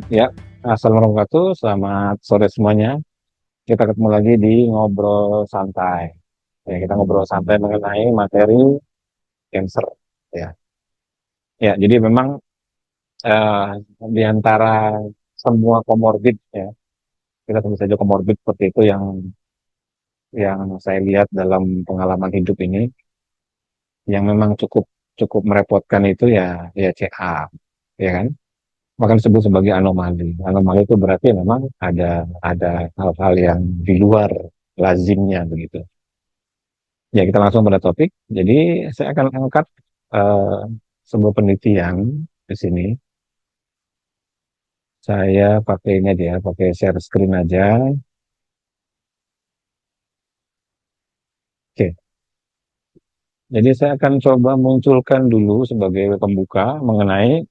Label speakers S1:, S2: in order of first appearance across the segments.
S1: Ya, assalamualaikum warahmatullahi wabarakatuh. Selamat sore semuanya. Kita ketemu lagi di ngobrol santai. Ya, kita ngobrol santai mengenai materi cancer. Ya, ya. Jadi memang eh, di antara semua komorbid, ya, kita sebut saja komorbid seperti itu yang saya lihat dalam pengalaman hidup ini, yang memang cukup cukup merepotkan itu ya CA, ya kan? Bahkan disebut sebagai anomali. Anomali itu berarti memang ada hal-hal yang di luar lazimnya begitu. Ya, kita langsung pada topik. Jadi saya akan angkat eh, sebuah penelitian di sini. Saya pakai ini aja ya, pakai share screen aja. Oke. Jadi saya akan coba munculkan dulu sebagai pembuka mengenai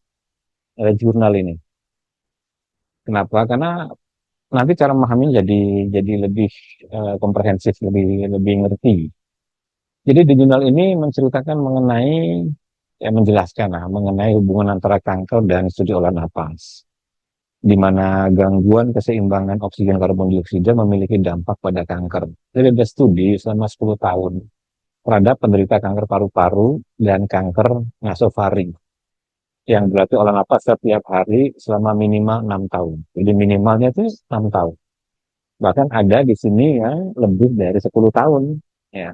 S1: jurnal ini. Kenapa? Karena nanti cara memahaminya jadi lebih komprehensif, lebih lebih ngerti. Jadi di jurnal ini menceritakan mengenai, ya menjelaskan lah, mengenai hubungan antara kanker dan studi olah napas, di mana gangguan keseimbangan oksigen karbon dioksida memiliki dampak pada kanker. Jadi ada studi selama 10 tahun terhadap penderita kanker paru-paru dan kanker nasofaring, yang berarti olah napas setiap hari selama minimal 6 tahun. Jadi minimalnya itu 6 tahun. Bahkan ada di sini yang lebih dari 10 tahun. Ya.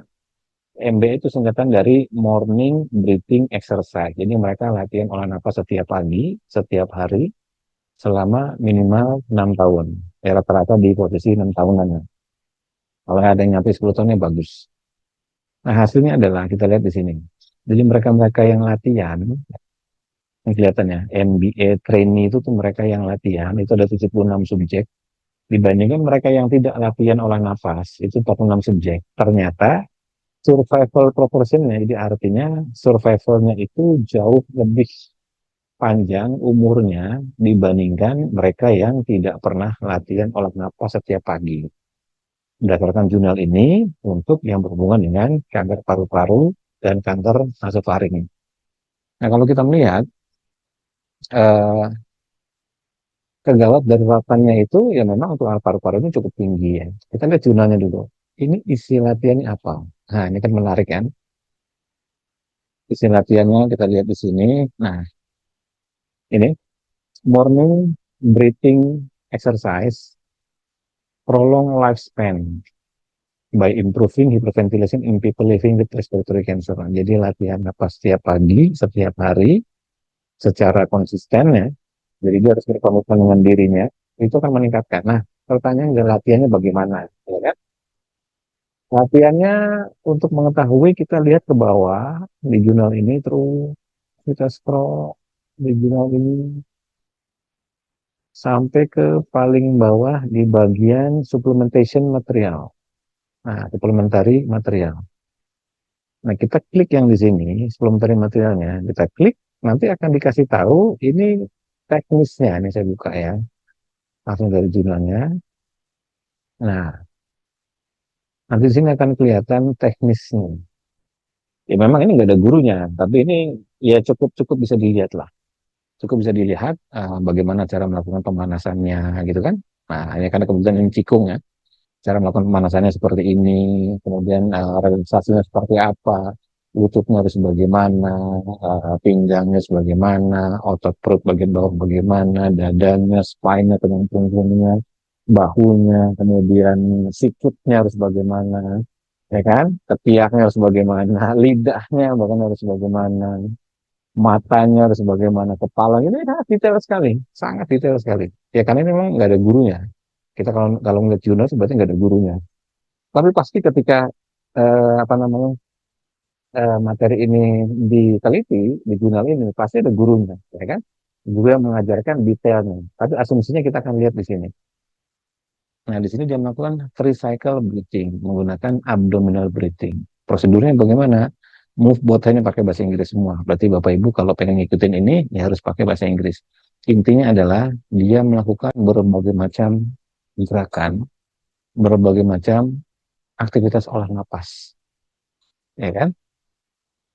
S1: MB itu singkatan dari morning breathing exercise. Jadi mereka latihan olah napas setiap pagi, setiap hari, selama minimal 6 tahun. Ya, rata-rata di posisi 6 tahunan. Ya. Kalau ada yang nyampe 10 tahunnya bagus. Nah, hasilnya adalah kita lihat di sini. Jadi mereka-mereka yang latihan, ini kelihatannya, MBA trainee itu tuh mereka yang latihan, itu ada 76 subjek. Dibandingkan mereka yang tidak latihan olah nafas, itu 46 subjek. Ternyata survival proportionnya, jadi artinya survivalnya itu jauh lebih panjang umurnya dibandingkan mereka yang tidak pernah latihan olah nafas setiap pagi. Berdasarkan jurnal ini untuk yang berhubungan dengan kanker paru-paru dan kanker nasofaring. Nah, kalau kita melihat eh, kegawat daruratannya itu ya memang untuk kanker paru-paru ini cukup tinggi ya. Kita lihat jurnalnya dulu. Ini isi latihannya apa? Nah, ini kan menarik kan? Isi latihannya kita lihat di sini. Nah, ini morning breathing exercise prolong lifespan by improving hyperventilation in people living with respiratory cancer. Jadi latihan napas setiap pagi, setiap hari, secara konsisten ya. Jadi dia harus berkomitmen dengan dirinya. Itu akan meningkatkan. Nah, pertanyaan latihannya bagaimana? Ya kan? Latihannya untuk mengetahui kita lihat ke bawah di jurnal ini, terus kita scroll di jurnal ini sampai ke paling bawah di bagian supplementation material. Nah, supplementary material. Nah, kita klik yang di sini, supplementary materialnya. Kita klik, nanti akan dikasih tahu ini teknisnya. Ini saya buka ya, langsung dari jurnalnya. Nah, nanti di sini akan kelihatan teknisnya. Ya memang ini nggak ada gurunya, tapi ini ya cukup bisa dilihat lah. Cukup bisa dilihat bagaimana cara melakukan pemanasannya gitu kan. Nah, ini karena kebetulan ini cikung ya. Cara melakukan pemanasannya seperti ini, kemudian relaksasinya seperti apa, lututnya harus bagaimana, pinggangnya sebagaimana, otot perut bagian bawah bagaimana, dadanya, spine-nya, tulang punggungnya, bahunya, kemudian sikutnya harus bagaimana, ya kan? Ketiaknya harus bagaimana, lidahnya bahkan harus bagaimana, matanya harus bagaimana, kepala ini sangat detail sekali, sangat detail sekali. Ya karena ini memang nggak ada gurunya. Kita kalau ngeliat jurnal berarti nggak ada gurunya. Tapi pasti ketika apa namanya materi ini diteliti di jurnal ini pasti ada gurunya, ya kan? Guru yang mengajarkan detailnya. Tapi asumsinya kita akan lihat di sini. Nah, di sini dia melakukan free cycle breathing menggunakan abdominal breathing. Prosedurnya bagaimana? Move botanya pakai bahasa Inggris semua. Berarti Bapak Ibu kalau pengen ngikutin ini ya harus pakai bahasa Inggris. Intinya adalah dia melakukan berbagai macam gerakan, berbagai macam aktivitas olah napas, ya kan?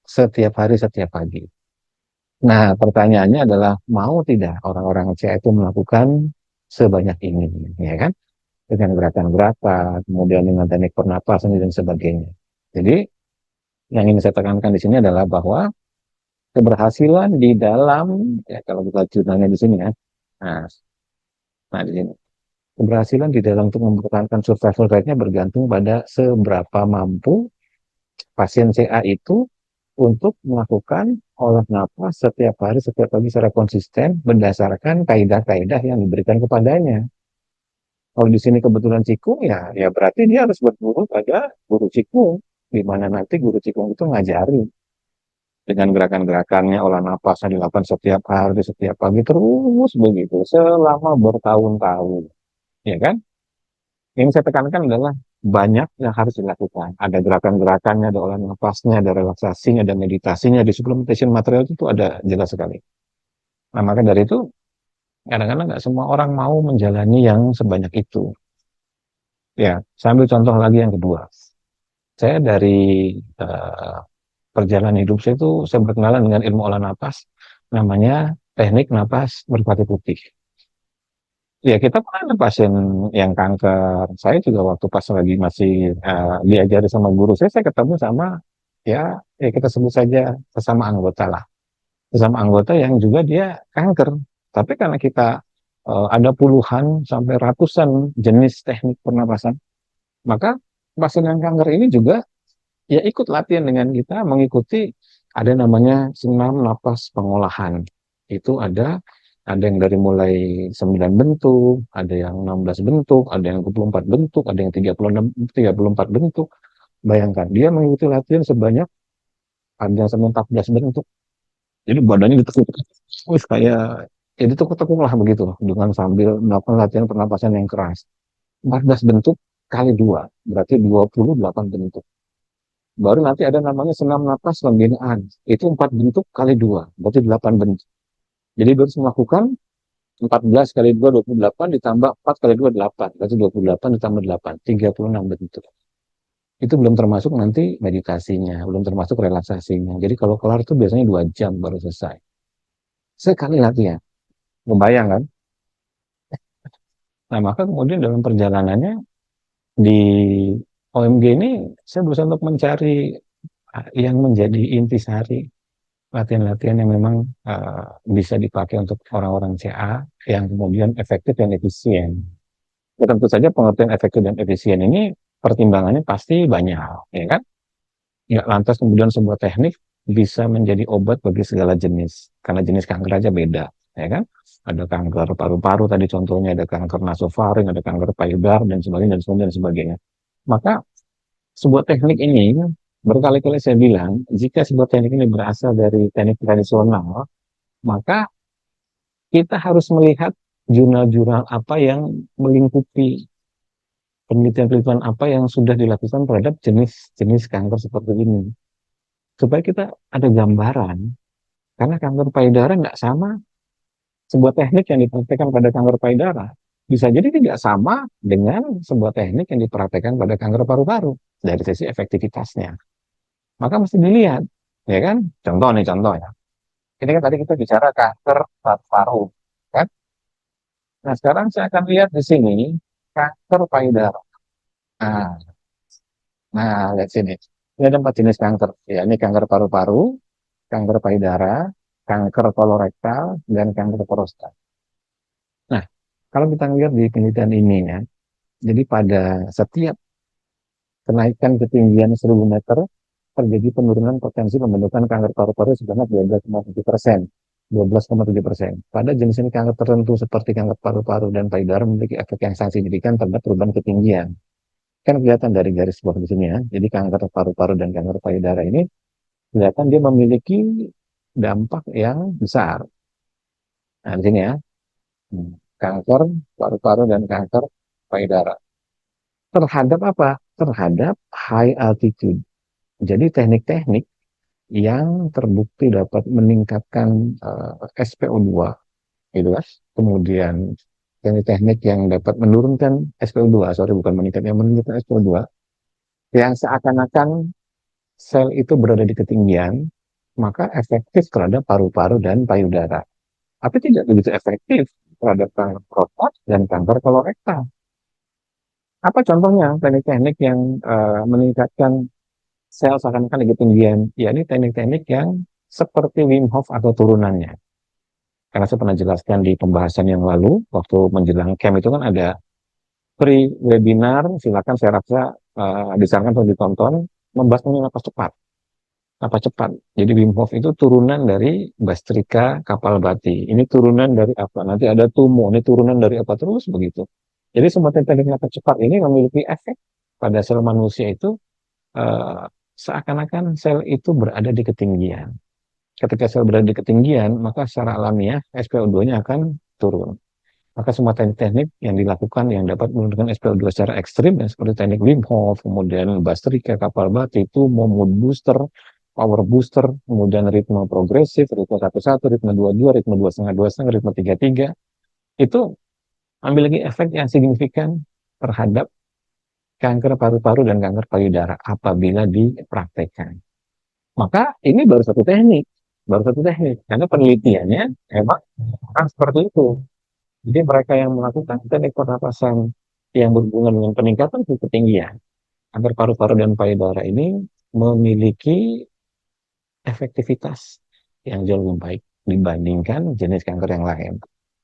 S1: Setiap hari, setiap pagi. Nah, pertanyaannya adalah mau tidak orang-orang CA itu melakukan sebanyak ini, ya kan? Dengan gerakan-gerakan, kemudian dengan teknik pernapasan dan sebagainya. Jadi, yang ingin saya tekankan di sini adalah bahwa keberhasilan di dalam, ya kalau kita jurnalnya di sini ya, nah, nah di sini, keberhasilan di dalam untuk mempertahankan survival rate-nya bergantung pada seberapa mampu pasien CA itu untuk melakukan olah napas setiap hari, setiap pagi secara konsisten berdasarkan kaidah-kaidah yang diberikan kepadanya. Kalau di sini kebetulan Cikung, ya berarti dia harus berguru pada guru Cikung, di mana nanti guru Cikung itu ngajari dengan gerakan-gerakannya, olah napasnya dilakukan setiap hari, setiap pagi, terus begitu, selama bertahun-tahun. Ya kan? Yang saya tekankan adalah banyak yang harus dilakukan. Ada gerakan-gerakannya, ada olah napasnya, ada relaksasinya, ada meditasinya, di supplementation material itu ada jelas sekali. Nah, maka dari itu, kadang-kadang nggak semua orang mau menjalani yang sebanyak itu. Ya, saya ambil contoh lagi yang kedua. Saya dari eh, perjalanan hidup saya itu, saya berkenalan dengan ilmu olah napas, namanya teknik napas merpati putih. Ya, kita pernah ada pasien yang kanker. Saya juga waktu pas lagi masih diajari sama guru saya ketemu sama, ya kita sebut saja sesama anggota lah. Sesama anggota yang juga dia kanker. Tapi karena kita ada puluhan sampai ratusan jenis teknik pernapasan, maka pasien yang kanker ini juga ya ikut latihan dengan kita, mengikuti ada namanya senam napas pengolahan. Itu ada yang dari mulai 9 bentuk, ada yang 16 bentuk, ada yang 24 bentuk, ada yang 34 bentuk. Bayangkan, dia mengikuti latihan sebanyak ada yang sampai 14 bentuk. Jadi badannya ditekuk. Wih, kayak ya ditekuk-tekuk lah begitu dengan sambil melakukan latihan pernapasan yang keras. 14 bentuk kali 2 berarti 28 bentuk. Baru nanti ada namanya senam napas pembinaan. Itu 4 bentuk kali 2 berarti 8 bentuk. Jadi harus melakukan 14 kali 2, 28, ditambah 4 kali 2, 8. Berarti 28 ditambah 8, 36 bentuk. Itu belum termasuk nanti meditasinya, belum termasuk relaksasinya. Jadi kalau kelar itu biasanya 2 jam baru selesai. Sekali latihan. Membayang kan? Nah, maka kemudian dalam perjalanannya di OMG ini, saya berusaha untuk mencari yang menjadi intisari latihan-latihan yang memang bisa dipakai untuk orang-orang CA yang kemudian efektif dan efisien. Ya, tentu saja pengertian efektif dan efisien ini pertimbangannya pasti banyak, ya kan? Nggak lantas kemudian sebuah teknik bisa menjadi obat bagi segala jenis, karena jenis kanker aja beda, ya kan? Ada kanker paru-paru tadi contohnya, ada kanker nasofaring, ada kanker payudara dan sebagainya dan sebagainya dan sebagainya. Maka sebuah teknik ini berkali-kali saya bilang, jika sebuah teknik ini berasal dari teknik tradisional, maka kita harus melihat jurnal-jurnal apa yang melingkupi penelitian-penelitian apa yang sudah dilakukan terhadap jenis-jenis kanker seperti ini. Supaya kita ada gambaran, karena kanker payudara nggak sama, sebuah teknik yang dipraktekkan pada kanker payudara bisa jadi tidak sama dengan sebuah teknik yang dipraktekkan pada kanker paru-paru dari sisi efektivitasnya. Maka mesti dilihat, ya kan? Contoh ya. Ini kan tadi kita bicara kanker paru-paru, kan? Nah, sekarang saya akan lihat di sini kanker payudara. Nah, lihat sini. Ini ada 4 jenis kanker. Ya, ini kanker paru-paru, kanker payudara, kanker kolorektal, dan kanker prostat. Nah, kalau kita lihat di penelitian ini ya, jadi pada setiap kenaikan ketinggian 1000 meter, terjadi penurunan potensi pembentukan kanker paru-paru sebanyak 12,7%. 12,7%. Pada jenis ini kanker tertentu seperti kanker paru-paru dan payudara memiliki efek yang sangat signifikan terhadap perubahan ketinggian. Kan kelihatan dari garis bawah di sini ya. Jadi kanker paru-paru dan kanker payudara ini kelihatan dia memiliki dampak yang besar. Nah, di sini ya. Kanker paru-paru dan kanker payudara. Terhadap apa? Terhadap high altitude. Jadi teknik-teknik yang terbukti dapat meningkatkan SpO2 gitu kan. Kemudian teknik-teknik yang dapat menurunkan SpO2, sorry bukan meningkat, yang menurunkan SpO2 yang seakan-akan sel itu berada di ketinggian, maka efektif terhadap paru-paru dan payudara. Tapi tidak begitu efektif terhadap kanker prostat dan kanker kolorektal. Apa contohnya teknik-teknik yang meningkatkan sel seakan-akan di ketinggian? Ya ini teknik-teknik yang seperti Wim Hof atau turunannya. Karena saya pernah jelaskan di pembahasan yang lalu, waktu menjelang camp itu kan ada free webinar, silakan saya rasa disarankan untuk ditonton, membahas mengenai napas cepat. Napas cepat. Jadi Wim Hof itu turunan dari Bastrika Kapalbhati. Ini turunan dari apa? Nanti ada Tumo, ini turunan dari apa terus begitu. Jadi semua teknik napas cepat ini memiliki efek pada sel manusia itu eh, seakan-akan sel itu berada di ketinggian. Ketika sel berada di ketinggian, maka secara alamiah SpO2-nya akan turun. Maka semua teknik-teknik yang dilakukan yang dapat menurunkan SpO2 secara ekstrim, ya, seperti teknik Wim Hof, kemudian Bastrika, Kapalbhati, itu mau mood booster, power booster, kemudian ritme progresif, ritme 1-1, ritme 2-2, ritme 2,5-2,5, ritme 3-3, itu memiliki efek yang signifikan terhadap kanker paru-paru dan kanker payudara apabila dipraktekkan. Maka ini baru satu teknik, karena penelitiannya emang kan seperti itu. Jadi mereka yang melakukan teknik pernapasan yang berhubungan dengan peningkatan ketinggian agar paru-paru dan payudara ini memiliki efektivitas yang jauh lebih baik dibandingkan jenis kanker yang lain.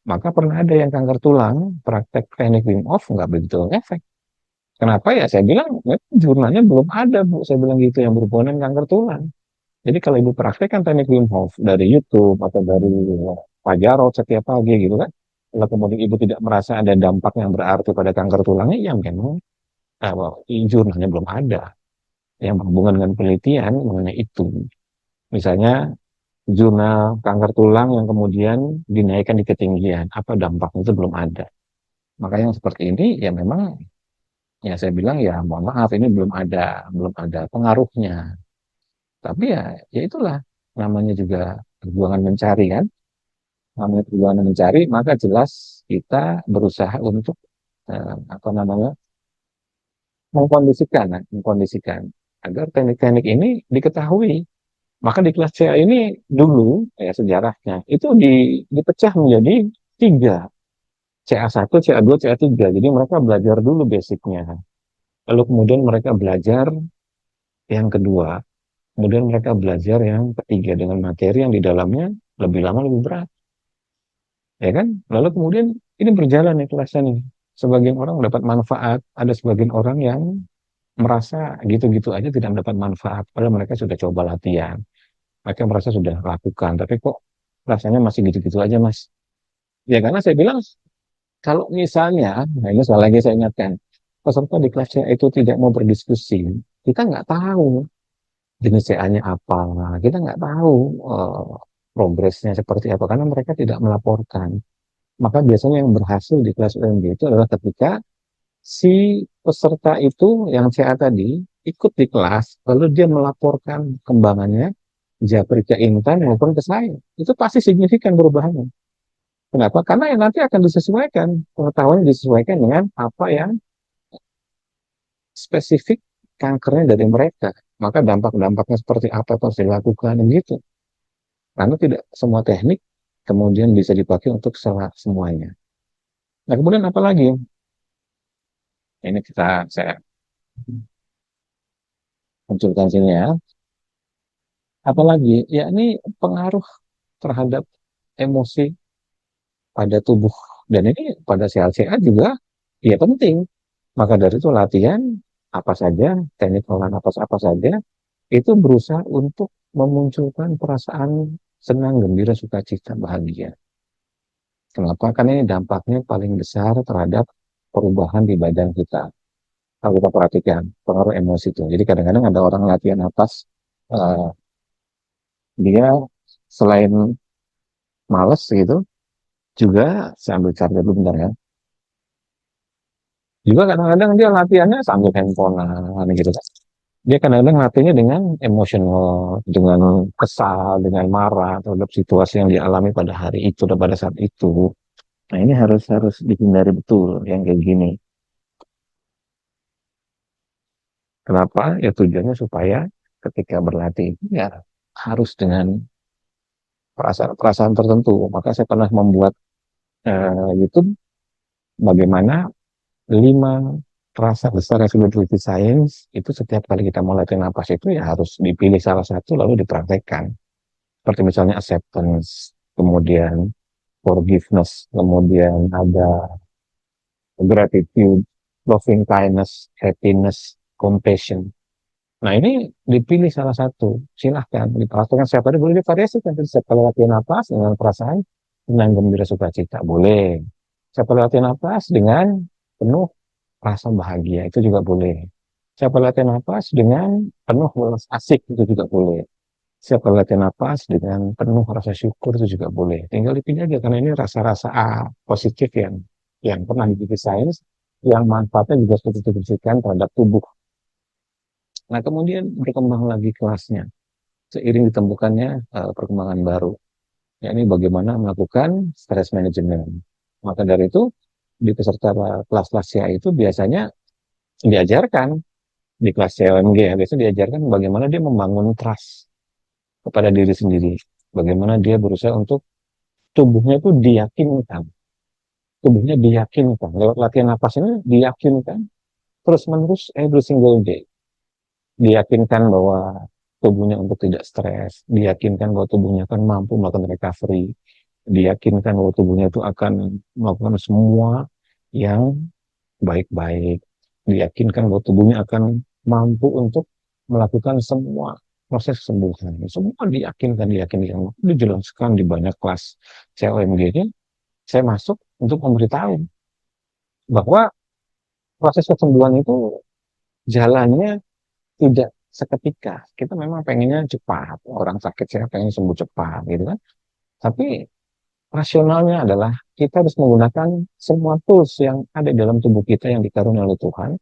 S1: Maka pernah ada yang kanker tulang, praktek teknik Wim Hof nggak begitu efek. Kenapa ya? Saya bilang, jurnalnya belum ada, Bu. Saya bilang gitu, yang berhubungan dengan kanker tulang. Jadi kalau Ibu praktekkan teknik Wim Hof dari YouTube atau dari Pak Jarod setiap pagi gitu kan, kalau kemudian Ibu tidak merasa ada dampak yang berarti pada kanker tulangnya, ya memang jurnalnya belum ada yang berhubungan dengan penelitian mengenai itu. Misalnya jurnal kanker tulang yang kemudian dinaikkan di ketinggian, apa dampaknya itu belum ada. Maka yang seperti ini ya memang ya saya bilang ya mohon maaf ini belum ada pengaruhnya. Tapi ya itulah namanya juga perjuangan mencari kan. Namanya perjuangan mencari, maka jelas kita berusaha untuk apa namanya mengkondisikan agar teknik-teknik ini diketahui. Maka di kelas CA ini dulu ya sejarahnya itu dipecah menjadi tiga, CA1, CA2, CA3. Jadi mereka belajar dulu basicnya. Lalu kemudian mereka belajar yang kedua. Kemudian mereka belajar yang ketiga dengan materi yang di dalamnya lebih lama lebih berat. Ya kan? Lalu kemudian ini berjalan nih kelasnya nih. Sebagian orang mendapat manfaat, ada sebagian orang yang merasa gitu-gitu aja tidak mendapat manfaat. Padahal mereka sudah coba latihan. Mereka merasa sudah lakukan, tapi kok rasanya masih gitu-gitu aja, Mas. Ya karena saya bilang, kalau misalnya, nah ini sekali lagi saya ingatkan, peserta di kelas CA itu tidak mau berdiskusi, kita nggak tahu jenis CA-nya apa, kita nggak tahu progresnya seperti apa, karena mereka tidak melaporkan. Maka biasanya yang berhasil di kelas UMB itu adalah ketika si peserta itu yang CA tadi ikut di kelas, lalu dia melaporkan kembangannya, japri ke Intan maupun ke saya. Itu pasti signifikan perubahannya. Kenapa? Karena yang nanti akan disesuaikan, pengetahuannya disesuaikan dengan apa yang spesifik kankernya dari mereka. Maka dampak-dampaknya seperti apa yang harus dilakukan gitu. Karena tidak semua teknik kemudian bisa dipakai untuk semuanya. Nah kemudian apa lagi? Ini saya munculkan sini ya. Apalagi, ya ini pengaruh terhadap emosi pada tubuh. Dan ini pada sel CA juga ya penting. Maka dari itu latihan apa saja, teknik olah napas apa saja, itu berusaha untuk memunculkan perasaan senang, gembira, sukacita, bahagia. Kenapa? Karena ini dampaknya paling besar terhadap perubahan di badan kita. Kalau kita perhatikan, pengaruh emosi itu. Jadi kadang-kadang ada orang latihan napas, uh, dia selain males gitu, juga saya ambil charger dulu bentar ya. Juga kadang-kadang dia latihannya sambil handphonean gitu kan. Dia kadang-kadang latihannya dengan emosional, dengan kesal, dengan marah terhadap situasi yang dialami pada hari itu dan pada saat itu. Nah ini harus harus dihindari betul yang kayak gini. Kenapa? Ya tujuannya supaya ketika berlatih ya harus dengan perasaan-perasaan tertentu. Maka saya pernah membuat YouTube bagaimana 5 rasa besar yang sudah diteliti sains itu setiap kali kita mau latihan napas itu ya harus dipilih salah satu lalu dipraktekkan. Seperti misalnya acceptance, kemudian forgiveness, kemudian ada gratitude, loving kindness, happiness, compassion. Nah ini dipilih salah satu, silahkan dipraktekkan setiap hari, boleh divariasikan. Jadi setiap kali latihan napas dengan perasaan dengan gembira sukacita, boleh. Setiap kali latihan napas dengan penuh rasa bahagia, itu juga boleh. Setiap kali latihan napas dengan penuh welas asik, itu juga boleh. Setiap kali latihan napas dengan penuh rasa syukur, itu juga boleh. Tinggal dipilih aja, karena ini rasa-rasa positif yang pernah diteliti sains, yang manfaatnya juga sudah dibuktikan terhadap tubuh. Nah, kemudian berkembang lagi kelasnya seiring ditemukannya perkembangan baru, yakni bagaimana melakukan stress management. Maka dari itu, di peserta kelas-kelas CA itu biasanya diajarkan di kelas COMG ya, biasanya diajarkan bagaimana dia membangun trust kepada diri sendiri. Bagaimana dia berusaha untuk tubuhnya itu diyakinkan. Tubuhnya diyakinkan. Lewat latihan napas ini diyakinkan terus-menerus every single day. Diyakinkan bahwa tubuhnya untuk tidak stres, diyakinkan bahwa tubuhnya akan mampu melakukan recovery, diyakinkan bahwa tubuhnya itu akan melakukan semua yang baik-baik, diyakinkan bahwa tubuhnya akan mampu untuk melakukan semua proses kesembuhan. Semua diyakinkan. Dijelaskan di banyak kelas COMG-nya, saya masuk untuk memberitahu bahwa proses kesembuhan itu jalannya tidak seketika. Kita memang pengennya cepat. Orang sakit saya pengen sembuh cepat gitu kan. Tapi rasionalnya adalah kita harus menggunakan semua tools yang ada dalam tubuh kita yang dikaruniai oleh Tuhan.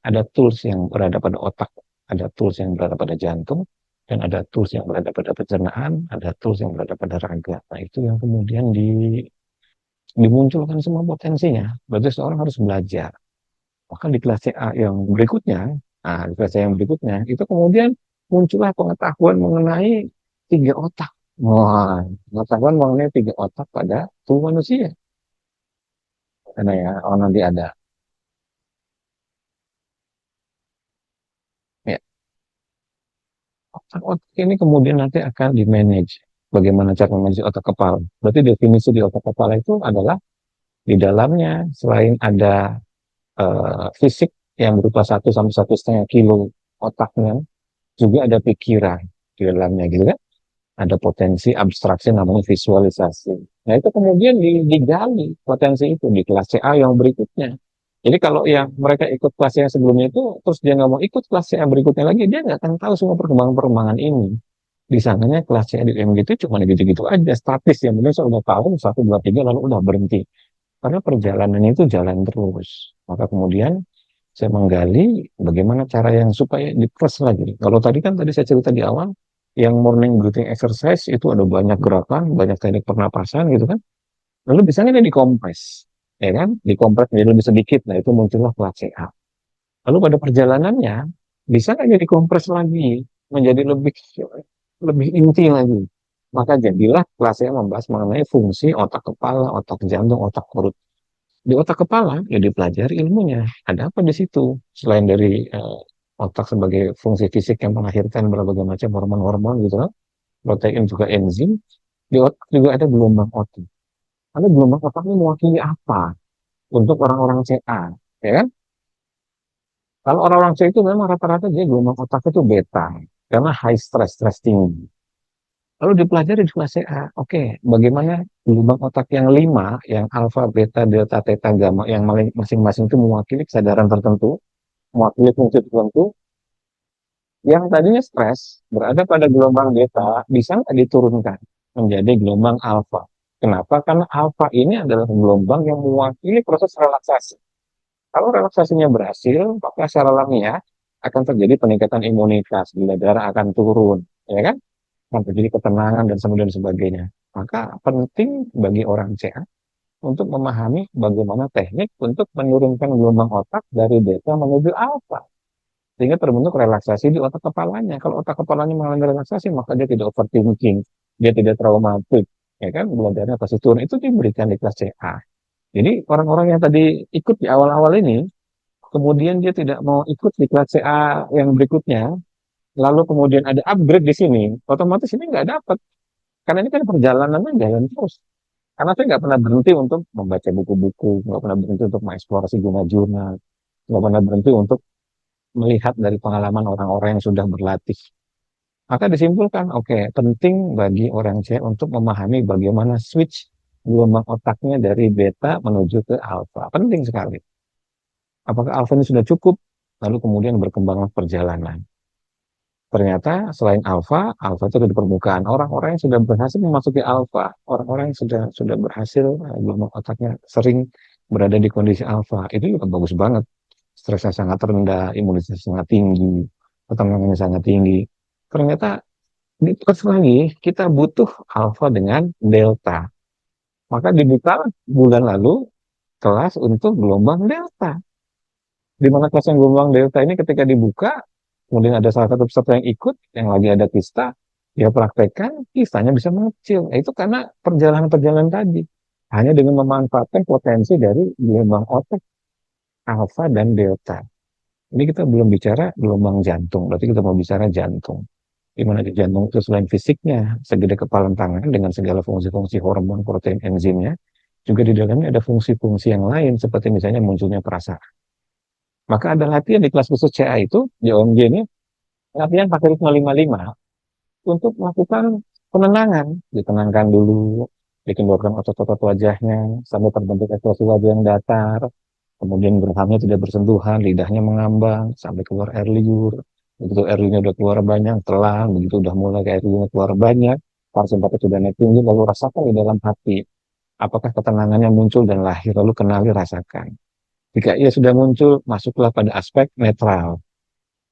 S1: Ada tools yang berada pada otak, ada tools yang berada pada jantung, dan ada tools yang berada pada pencernaan, ada tools yang berada pada raga. Nah, itu yang kemudian dimunculkan semua potensinya. Berarti seorang harus belajar. Bahkan di kelas CA yang berikutnya, di kelas CA yang berikutnya, itu kemudian muncullah pengetahuan mengenai 3 otak. Wah, pengetahuan mengenai 3 otak pada tubuh manusia. Karena ya, oh nanti ada. Ya, otak-otak ini kemudian nanti akan di-manage. Bagaimana cara manage otak kepala. Berarti definisi di otak kepala itu adalah di dalamnya selain ada fisik yang berupa 1 sampai 1,5 kilo otaknya, juga ada pikiran di dalamnya gitu kan. Ada potensi abstraksi namanya visualisasi. Nah itu kemudian digali potensi itu di kelas CA yang berikutnya. Jadi kalau yang mereka ikut kelas yang sebelumnya itu, terus dia nggak mau ikut kelas CA berikutnya lagi, dia nggak akan tahu semua perkembangan-perkembangan ini. Di sananya kelas CA di MG itu cuma gitu-gitu aja, statis yang benar saya udah tahu, 1, 2, 3, lalu udah berhenti. Karena perjalanan itu jalan terus. Maka kemudian saya menggali bagaimana cara yang supaya di-press lagi. Kalau tadi saya cerita di awal, yang morning breathing exercise itu ada banyak gerakan, banyak teknik pernapasan gitu kan. Lalu biasanya dia dikompres, ya kan? Dikompres menjadi lebih sedikit. Nah itu muncullah kelas CA. Lalu pada perjalanannya bisa nggak jadi dikompres lagi, menjadi lebih lebih inti lagi. Maka jadilah kelas CA membahas mengenai fungsi otak kepala, otak jantung, otak perut. Di otak kepala ya dipelajari ilmunya. Ada apa di situ? Selain dari otak sebagai fungsi fisik yang melahirkan berbagai macam hormon-hormon gitu kan, protein juga enzim, di otak juga ada gelombang otak. Lalu gelombang otak ini mewakili apa untuk orang-orang CA, ya kan? Kalau orang-orang CA itu memang rata-rata dia gelombang otak itu beta, karena high stress, stress tinggi. Lalu dipelajari di kelas CA, oke, bagaimana gelombang otak yang 5, yang alfa, beta, delta, theta, gamma, yang masing-masing itu mewakili kesadaran tertentu, mewakili fungsi tertentu, yang tadinya stres berada pada gelombang beta bisa nggak diturunkan menjadi gelombang alfa. Kenapa? Karena alfa ini adalah gelombang yang mewakili proses relaksasi. Kalau relaksasinya berhasil, maka secara alamiah akan terjadi peningkatan imunitas, gula darah akan turun, ya kan? Akan terjadi ketenangan dan sebagainya. Maka penting bagi orang CA untuk memahami bagaimana teknik untuk menurunkan gelombang otak dari beta menuju alfa. sehingga terbentuk relaksasi di otak kepalanya. Kalau otak kepalanya mengalami relaksasi, maka dia tidak overthinking, dia tidak traumatik, ya kan, belajarnya pasti turun. Itu diberikan di kelas CA. Jadi orang-orang yang tadi ikut di awal-awal ini, kemudian dia tidak mau ikut di kelas CA yang berikutnya, lalu kemudian ada upgrade di sini, otomatis ini nggak dapat. Karena ini kan perjalanannya jalan terus. Karena saya nggak pernah berhenti untuk membaca buku-buku, nggak pernah berhenti untuk mengeksplorasi jurnal-jurnal, nggak pernah berhenti untuk melihat dari pengalaman orang-orang yang sudah berlatih. Maka disimpulkan, oke, penting bagi orang C untuk memahami bagaimana switch gelombang otaknya dari beta menuju ke alfa. Penting sekali. Apakah alfa ini sudah cukup? Lalu kemudian berkembanglah perjalanan. Ternyata selain alfa, alfa itu ada di permukaan. Orang-orang yang sudah berhasil memasuki alfa, orang-orang yang sudah berhasil gelombang otaknya sering berada di kondisi alfa, itu juga bagus banget. Stresnya sangat rendah, imunitasnya sangat tinggi, ketenangannya sangat tinggi. Ternyata di plus lagi kita butuh alfa dengan delta. Maka dibuka bulan lalu kelas untuk gelombang delta. Di mana kelas yang gelombang delta ini ketika dibuka, kemudian ada salah satu peserta yang ikut, yang lagi ada kista, dia praktekkan, kistanya bisa mengecil. Itu karena perjalanan-perjalanan tadi. Hanya dengan memanfaatkan potensi dari gelombang otak alfa dan delta. Ini kita belum bicara gelombang jantung, berarti kita mau bicara jantung. Di mana di jantung itu selain fisiknya, segede kepalan tangan dengan segala fungsi-fungsi hormon, protein, enzimnya, juga di dalamnya ada fungsi-fungsi yang lain, seperti misalnya munculnya perasaan. Maka ada latihan di kelas khusus CA itu, di OMG ini, latihan pakai ritme 55 untuk melakukan penenangan. Ditenangkan dulu, dikendorkan otot-otot wajahnya, sampai terbentuk ekspresi wajah yang datar, kemudian geraham tidak bersentuhan, lidahnya mengambang, sampai keluar air liur. Begitu air liurnya udah keluar banyak, telan, begitu udah mulai air liurnya keluar banyak, parasimpatis sudah naik tinggi, lalu rasakan di dalam hati. Apakah ketenangannya muncul dan lahir, lalu kenali, rasakan. Jika ia sudah muncul, masuklah pada aspek netral.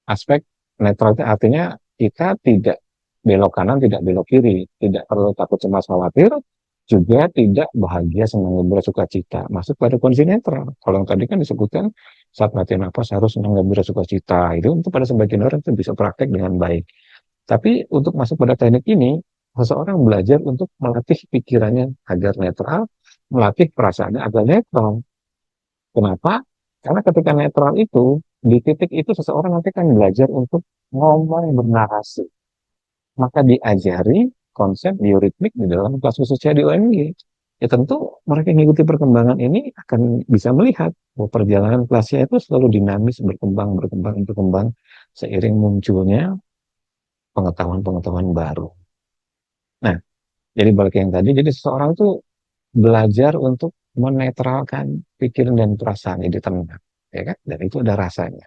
S1: Aspek netral itu artinya kita tidak belok kanan, tidak belok kiri, tidak perlu takut cemas khawatir, juga tidak bahagia senang gembira suka cita. Masuk pada kondisi netral. Kalau yang tadi kan disebutkan saat latihan napas harus senang gembira suka cita. Itu untuk pada sebagian orang itu bisa praktek dengan baik. Tapi untuk masuk pada teknik ini, seseorang belajar untuk melatih pikirannya agar netral, melatih perasaannya agar netral. Kenapa? Karena ketika netral itu, di titik itu seseorang nanti akan belajar untuk ngomong bernarasi. Maka diajari konsep bioritmik di dalam kelas khususnya di OMG. Ya tentu mereka yang mengikuti perkembangan ini akan bisa melihat bahwa perjalanan kelasnya itu selalu dinamis, berkembang, berkembang, berkembang seiring munculnya pengetahuan-pengetahuan baru. Nah, jadi balik yang tadi, jadi seseorang tuh belajar untuk menetralkan pikiran dan perasaan jadi tenang, ya kan? Dan itu ada rasanya.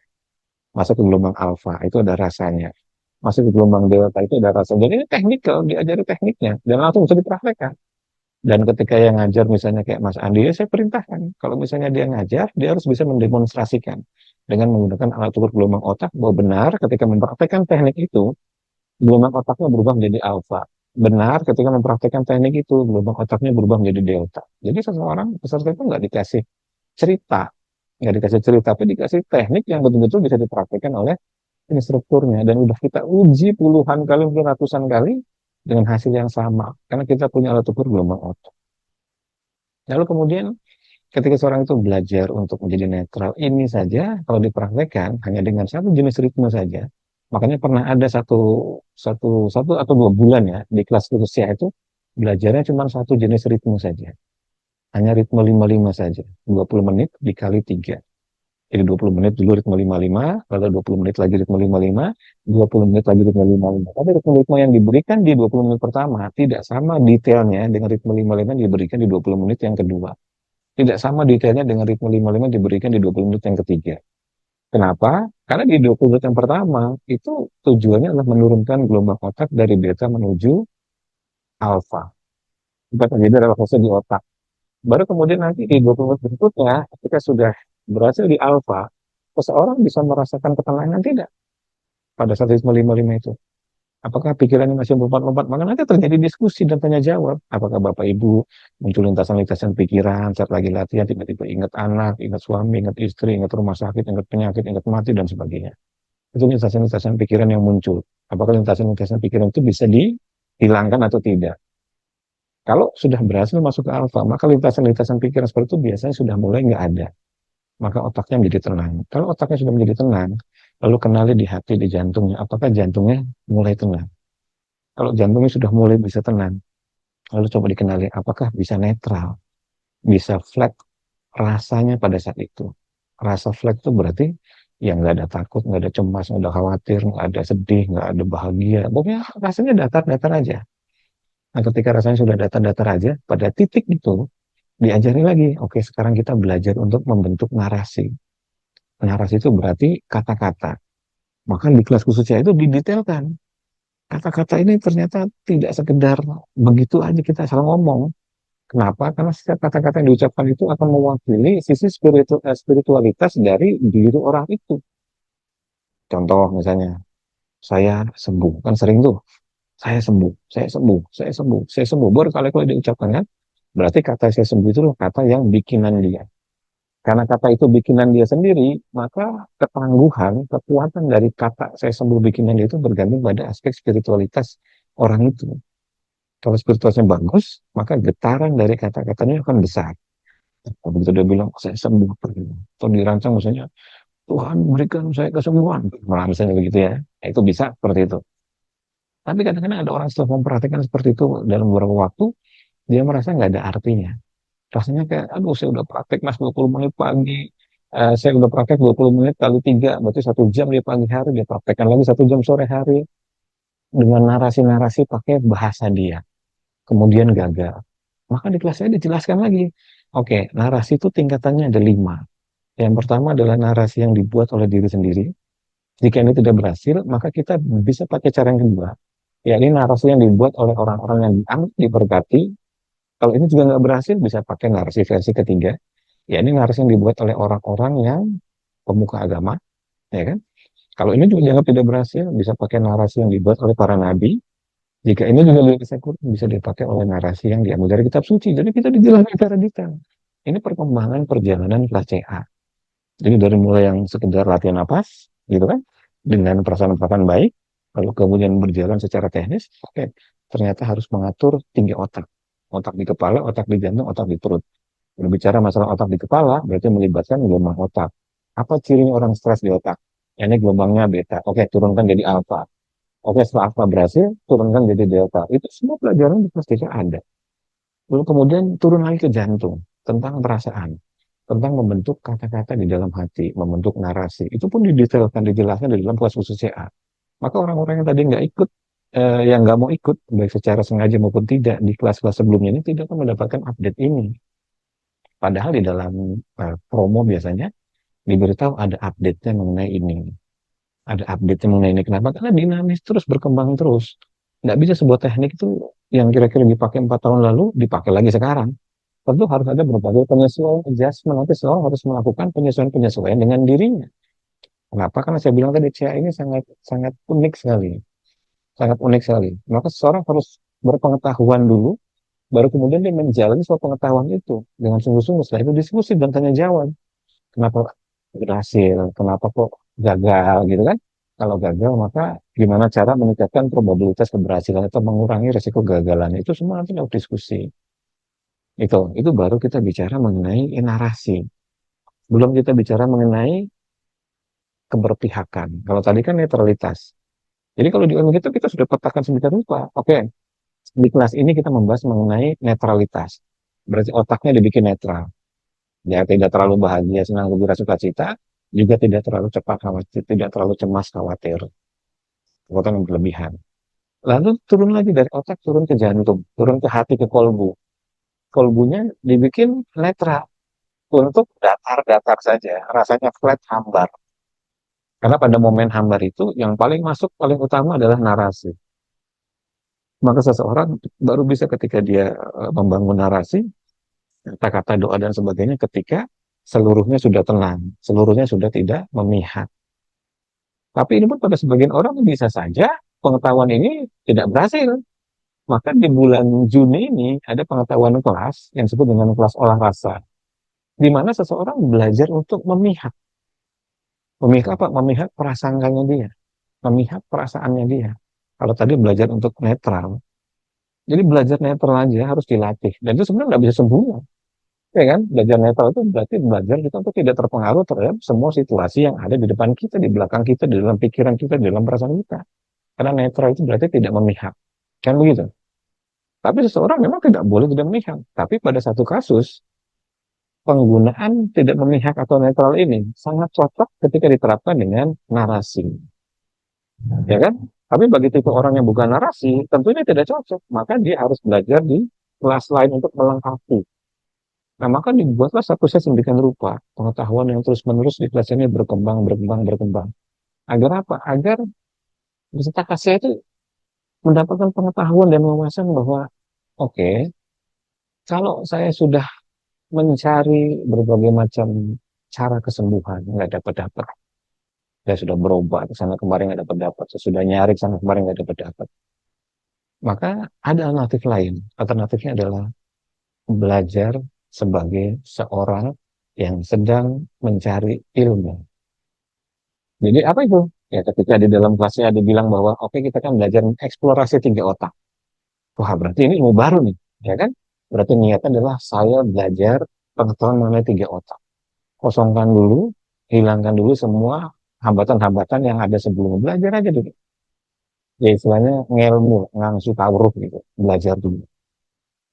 S1: Masuk ke gelombang alfa itu ada rasanya. Masuk ke gelombang delta itu ada rasanya. Jadi ini teknik kalau diajari tekniknya dan langsung bisa dipraktekkan. Dan ketika yang ngajar misalnya kayak Mas Andi, ya saya perintahkan kalau misalnya dia ngajar, dia harus bisa mendemonstrasikan dengan menggunakan alat ukur gelombang otak bahwa benar ketika mempraktekkan teknik itu gelombang otaknya berubah menjadi alfa. Benar ketika mempraktekkan teknik itu, gelombang otaknya berubah menjadi delta. Jadi seseorang, peserta itu nggak dikasih cerita, nggak dikasih cerita, tapi dikasih teknik yang betul-betul bisa dipraktekkan oleh instrukturnya. Dan udah kita uji puluhan kali, mungkin ratusan kali, dengan hasil yang sama. Karena kita punya alat ukur gelombang otak. Lalu kemudian ketika seorang itu belajar untuk menjadi netral, ini saja kalau dipraktekkan hanya dengan satu jenis ritme saja. Makanya pernah ada satu atau 2 bulan ya di kelas Rusia itu belajarnya cuma satu jenis ritme saja. Hanya ritme 55 saja. 20 menit dikali 3. Jadi 20 menit dulu ritme 55, lalu 20 menit lagi ritme 55, 20 menit lagi ritme 55. Tapi ritme-ritme yang diberikan di 20 menit pertama tidak sama detailnya dengan ritme 55 yang diberikan di 20 menit yang kedua. Tidak sama detailnya dengan ritme 55 diberikan di 20 menit yang ketiga. Kenapa? Karena di 20 menit yang pertama itu tujuannya adalah menurunkan gelombang otak dari beta menuju alfa. Kita terjadi relaksasi di otak. Baru kemudian nanti di 20 menit berikutnya, ketika sudah berhasil di alfa, seseorang bisa merasakan ketenangan tidak pada saat ritme 55 itu. Apakah pikirannya masih lompat-lompat? Maka nanti terjadi diskusi dan tanya jawab. Apakah Bapak Ibu muncul lintasan-lintasan pikiran saat lagi latihan, tiba-tiba ingat anak, ingat suami, ingat istri, ingat rumah sakit, ingat penyakit, ingat mati, dan sebagainya. Itu lintasan-lintasan pikiran yang muncul. Apakah lintasan-lintasan pikiran itu bisa dihilangkan atau tidak? Kalau sudah berhasil masuk ke alfa, maka lintasan-lintasan pikiran seperti itu biasanya sudah mulai nggak ada. Maka otaknya menjadi tenang. Kalau otaknya sudah menjadi tenang, lalu kenali di hati, di jantungnya, apakah jantungnya mulai tenang? Kalau jantungnya sudah mulai bisa tenang, lalu coba dikenali apakah bisa netral, bisa flat rasanya pada saat itu. Rasa flat itu berarti ya nggak ada takut, nggak ada cemas, nggak ada khawatir, nggak ada sedih, nggak ada bahagia. Pokoknya rasanya datar-datar aja. Nah, ketika rasanya sudah datar-datar aja, pada titik itu diajari lagi. Oke, sekarang kita belajar untuk membentuk narasi. Narasi itu berarti kata-kata. Maka di kelas khususnya itu didetailkan. Kata-kata ini ternyata tidak sekedar begitu aja kita asal ngomong. Kenapa? Karena setiap kata-kata yang diucapkan itu akan mewakili sisi spiritualitas dari diri orang itu. Contoh misalnya, saya sembuh. Kan sering tuh, saya sembuh, saya sembuh, saya sembuh, saya sembuh. Berkali-kali diucapkan kan? Berarti kata saya sembuh itu kata yang bikinan dia. Karena kata itu bikinan dia sendiri, maka ketangguhan, kekuatan dari kata saya sembuh bikinan dia itu bergantung pada aspek spiritualitas orang itu. Kalau spiritualitasnya bagus, maka getaran dari kata-katanya akan besar. Begitu dia bilang, saya sembuh. Atau dirancang misalnya, Tuhan berikan saya kesembuhan. Nah, misalnya begitu ya. Nah, itu bisa seperti itu. Tapi kadang-kadang ada orang setelah memperhatikan seperti itu dalam beberapa waktu, dia merasa nggak ada artinya. Rasanya kayak, aduh saya udah praktek mas 20 menit pagi, saya udah praktek 20 menit kali 3, berarti 1 jam di pagi hari, dia praktekkan lagi 1 jam sore hari, dengan narasi-narasi pakai bahasa dia, kemudian gagal. Maka di kelas saya dijelaskan lagi, oke, narasi itu tingkatannya ada 5. Yang pertama adalah narasi yang dibuat oleh diri sendiri. Jika ini tidak berhasil, maka kita bisa pakai cara yang kedua, yakni narasi yang dibuat oleh orang-orang yang dianggap diberkati. Kalau ini juga nggak berhasil, bisa pakai narasi versi ketiga, ya ini narasi yang dibuat oleh orang-orang yang pemuka agama, ya kan? Kalau ini juga dianggap tidak berhasil, bisa pakai narasi yang dibuat oleh para nabi. Jika ini juga bisa dipakai oleh narasi yang diambil dari kitab suci. Jadi kita dijelaskan secara detail. Ini perkembangan perjalanan kelas CA. Jadi dari mulai yang sekedar latihan napas, gitu kan, dengan perasaan-perasaan baik, lalu kemudian berjalan secara teknis, oke, ternyata harus mengatur 3 otak. Otak di kepala, otak di jantung, otak di perut. Berbicara masalah otak di kepala, berarti melibatkan gelombang otak. Apa cirinya orang stres di otak? Ini gelombangnya beta. Oke, turunkan jadi alfa. Oke, setelah alfa berhasil, turunkan jadi delta. Itu semua pelajaran di pastinya ada. Lalu kemudian turun lagi ke jantung, tentang perasaan, tentang membentuk kata-kata di dalam hati, membentuk narasi. Itu pun didetailkan, dijelaskan di dalam kelas khusus CA. Maka orang-orang yang tadi nggak ikut, yang nggak mau ikut, baik secara sengaja maupun tidak, di kelas-kelas sebelumnya ini tidak akan mendapatkan update ini. Padahal di dalam promo biasanya diberitahu ada update-nya mengenai ini. Ada update-nya mengenai ini. Kenapa? Karena dinamis terus, berkembang terus. Nggak bisa sebuah teknik itu yang kira-kira dipakai 4 tahun lalu, dipakai lagi sekarang. Tentu harus ada berbagai penyesuaian, adjustment. Nanti seorang harus melakukan penyesuaian-penyesuaian dengan dirinya. Kenapa? Karena saya bilang tadi, CA ini sangat sangat unik sekali. Sangat unik sekali. Maka seseorang harus berpengetahuan dulu, baru kemudian dia menjalani suatu pengetahuan itu dengan sungguh-sungguh. Setelah itu diskusi dan tanya jawab. Kenapa berhasil, kenapa kok gagal gitu kan? Kalau gagal maka gimana cara meningkatkan probabilitas keberhasilan atau mengurangi risiko kegagalan, itu semua nanti harus diskusi. Itu baru kita bicara mengenai narasi. Belum kita bicara mengenai keberpihakan. Kalau tadi kan netralitas. Jadi kalau di ilmu kita sudah petakan sedemikian rupa. Oke, di kelas ini kita membahas mengenai netralitas. Berarti otaknya dibikin netral. Ya, tidak terlalu bahagia, senang, gembira, sukacita, juga tidak terlalu cepat khawatir, tidak terlalu cemas khawatir, kekuatan yang berlebihan. Lalu turun lagi dari otak, turun ke jantung, turun ke hati, ke kolbu. Kolbunya dibikin netral untuk datar-datar saja, rasanya flat, hambar. Karena pada momen hambar itu, yang paling masuk, paling utama adalah narasi. Maka seseorang baru bisa ketika dia membangun narasi, kata-kata doa dan sebagainya, ketika seluruhnya sudah tenang, seluruhnya sudah tidak memihak. Tapi ini pun pada sebagian orang bisa saja pengetahuan ini tidak berhasil. Maka di bulan Juni ini ada pengetahuan kelas yang disebut dengan kelas olah rasa, di mana seseorang belajar untuk memihak. Memihak apa? Memihak prasangkanya dia, memihak perasaannya dia. Kalau tadi belajar untuk netral, jadi belajar netral aja harus dilatih. Dan itu sebenarnya nggak bisa sempurna. Ya kan? Belajar netral itu berarti belajar kita untuk tidak terpengaruh terhadap semua situasi yang ada di depan kita, di belakang kita, di dalam pikiran kita, di dalam perasaan kita. Karena netral itu berarti tidak memihak. Kan begitu? Tapi seseorang memang tidak boleh tidak memihak. Tapi pada satu kasus, penggunaan tidak memihak atau netral ini sangat cocok ketika diterapkan dengan narasi. Ya kan? Tapi bagi tipe orang yang bukan narasi, tentunya tidak cocok. Maka dia harus belajar di kelas lain untuk melengkapi. Nah, maka dibuatlah satu set sedemikian rupa pengetahuan yang terus-menerus di kelas ini berkembang, berkembang, berkembang. Agar apa? Agar peserta kelas itu mendapatkan pengetahuan dan wawasan bahwa, oke, kalau saya sudah mencari berbagai macam cara kesembuhan, nggak dapat-dapat. Saya sudah berobat ke sana kemarin nggak dapat-dapat. Saya sudah nyari ke sana kemarin nggak dapat-dapat. Maka ada alternatif lain. Alternatifnya adalah belajar sebagai seorang yang sedang mencari ilmu. Jadi apa itu? Ya ketika di dalam kelasnya ada bilang bahwa oke kita kan belajar eksplorasi tiga otak. Wah berarti ini ilmu baru nih, ya kan? Berarti niatnya adalah saya belajar pengetahuan mengenai tiga otak. Kosongkan dulu, hilangkan dulu semua hambatan-hambatan yang ada sebelum belajar aja dulu. Ya istilahnya ngelmu, ngangsu kawruh gitu, belajar dulu.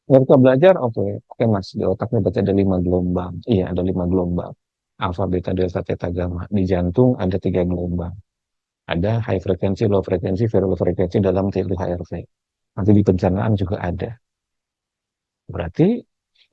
S1: Ketika belajar, oke mas, di otaknya berarti ada 5 gelombang. Iya, ada 5 gelombang. Alfa, beta, delta, theta, gamma. Di jantung ada 3 gelombang. Ada high frekuensi, low frekuensi, very low frekuensi dalam teori HRV. Nanti di pencernaan juga ada. Berarti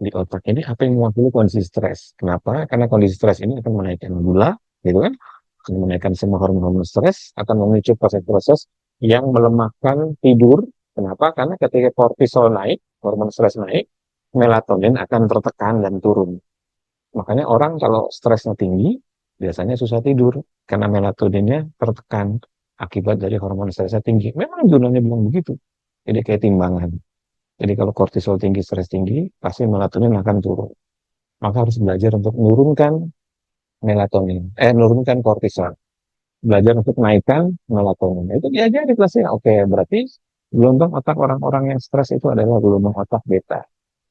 S1: di otak ini apa yang mewakili kondisi stres? Kenapa? Karena kondisi stres ini akan menaikkan gula, gitu kan? Akan menaikkan semua hormon stres, akan memicu proses-proses yang melemahkan tidur. Kenapa? Karena ketika kortisol naik, hormon stres naik, melatonin akan tertekan dan turun. Makanya orang kalau stresnya tinggi, biasanya susah tidur karena melatoninnya tertekan akibat dari hormon stresnya tinggi. Memang jurnalnya bilang begitu. Jadi kayak timbangan. Jadi kalau kortisol tinggi, stres tinggi, pasti melatonin akan turun. Maka harus belajar untuk menurunkan melatonin, menurunkan kortisol. Belajar untuk naikkan melatonin. Itu diajar di kelasnya. Oke, berarti gelombang otak orang-orang yang stres itu adalah gelombang otak beta.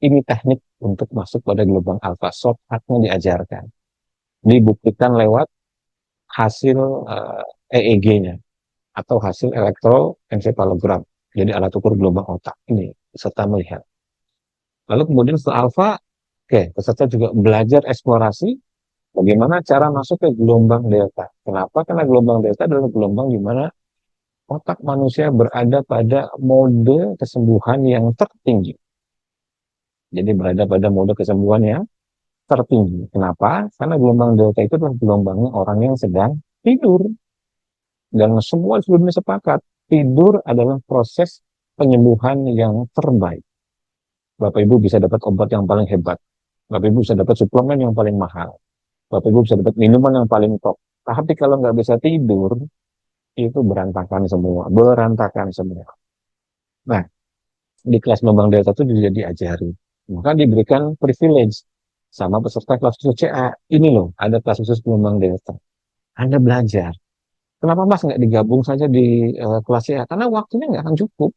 S1: Ini teknik untuk masuk pada gelombang alfa. Shortcutnya diajarkan. Dibuktikan lewat hasil EEG-nya atau hasil elektroencephalogram. Jadi alat ukur gelombang otak ini serta melihat. Lalu kemudian setelah alfa, oke, peserta juga belajar eksplorasi bagaimana cara masuk ke gelombang delta. Kenapa? Karena gelombang delta adalah gelombang di mana otak manusia berada pada mode kesembuhan yang tertinggi. Jadi berada pada mode kesembuhan yang tertinggi. Kenapa? Karena gelombang delta itu adalah gelombangnya orang yang sedang tidur. Dan semua sebelumnya sepakat, tidur adalah proses penyembuhan yang terbaik. Bapak Ibu bisa dapat obat yang paling hebat. Bapak Ibu bisa dapat suplemen yang paling mahal. Bapak Ibu bisa dapat minuman yang paling top. Tapi kalau nggak bisa tidur, itu berantakan semua. Berantakan semua. Nah, di kelas Bambang Delta itu juga diajari. Maka diberikan privilege sama peserta kelas khusus CA. Ini loh, ada kelas khusus Bambang Delta. Anda belajar. Kenapa Mas nggak digabung saja di kelas CA? Karena waktunya nggak akan cukup.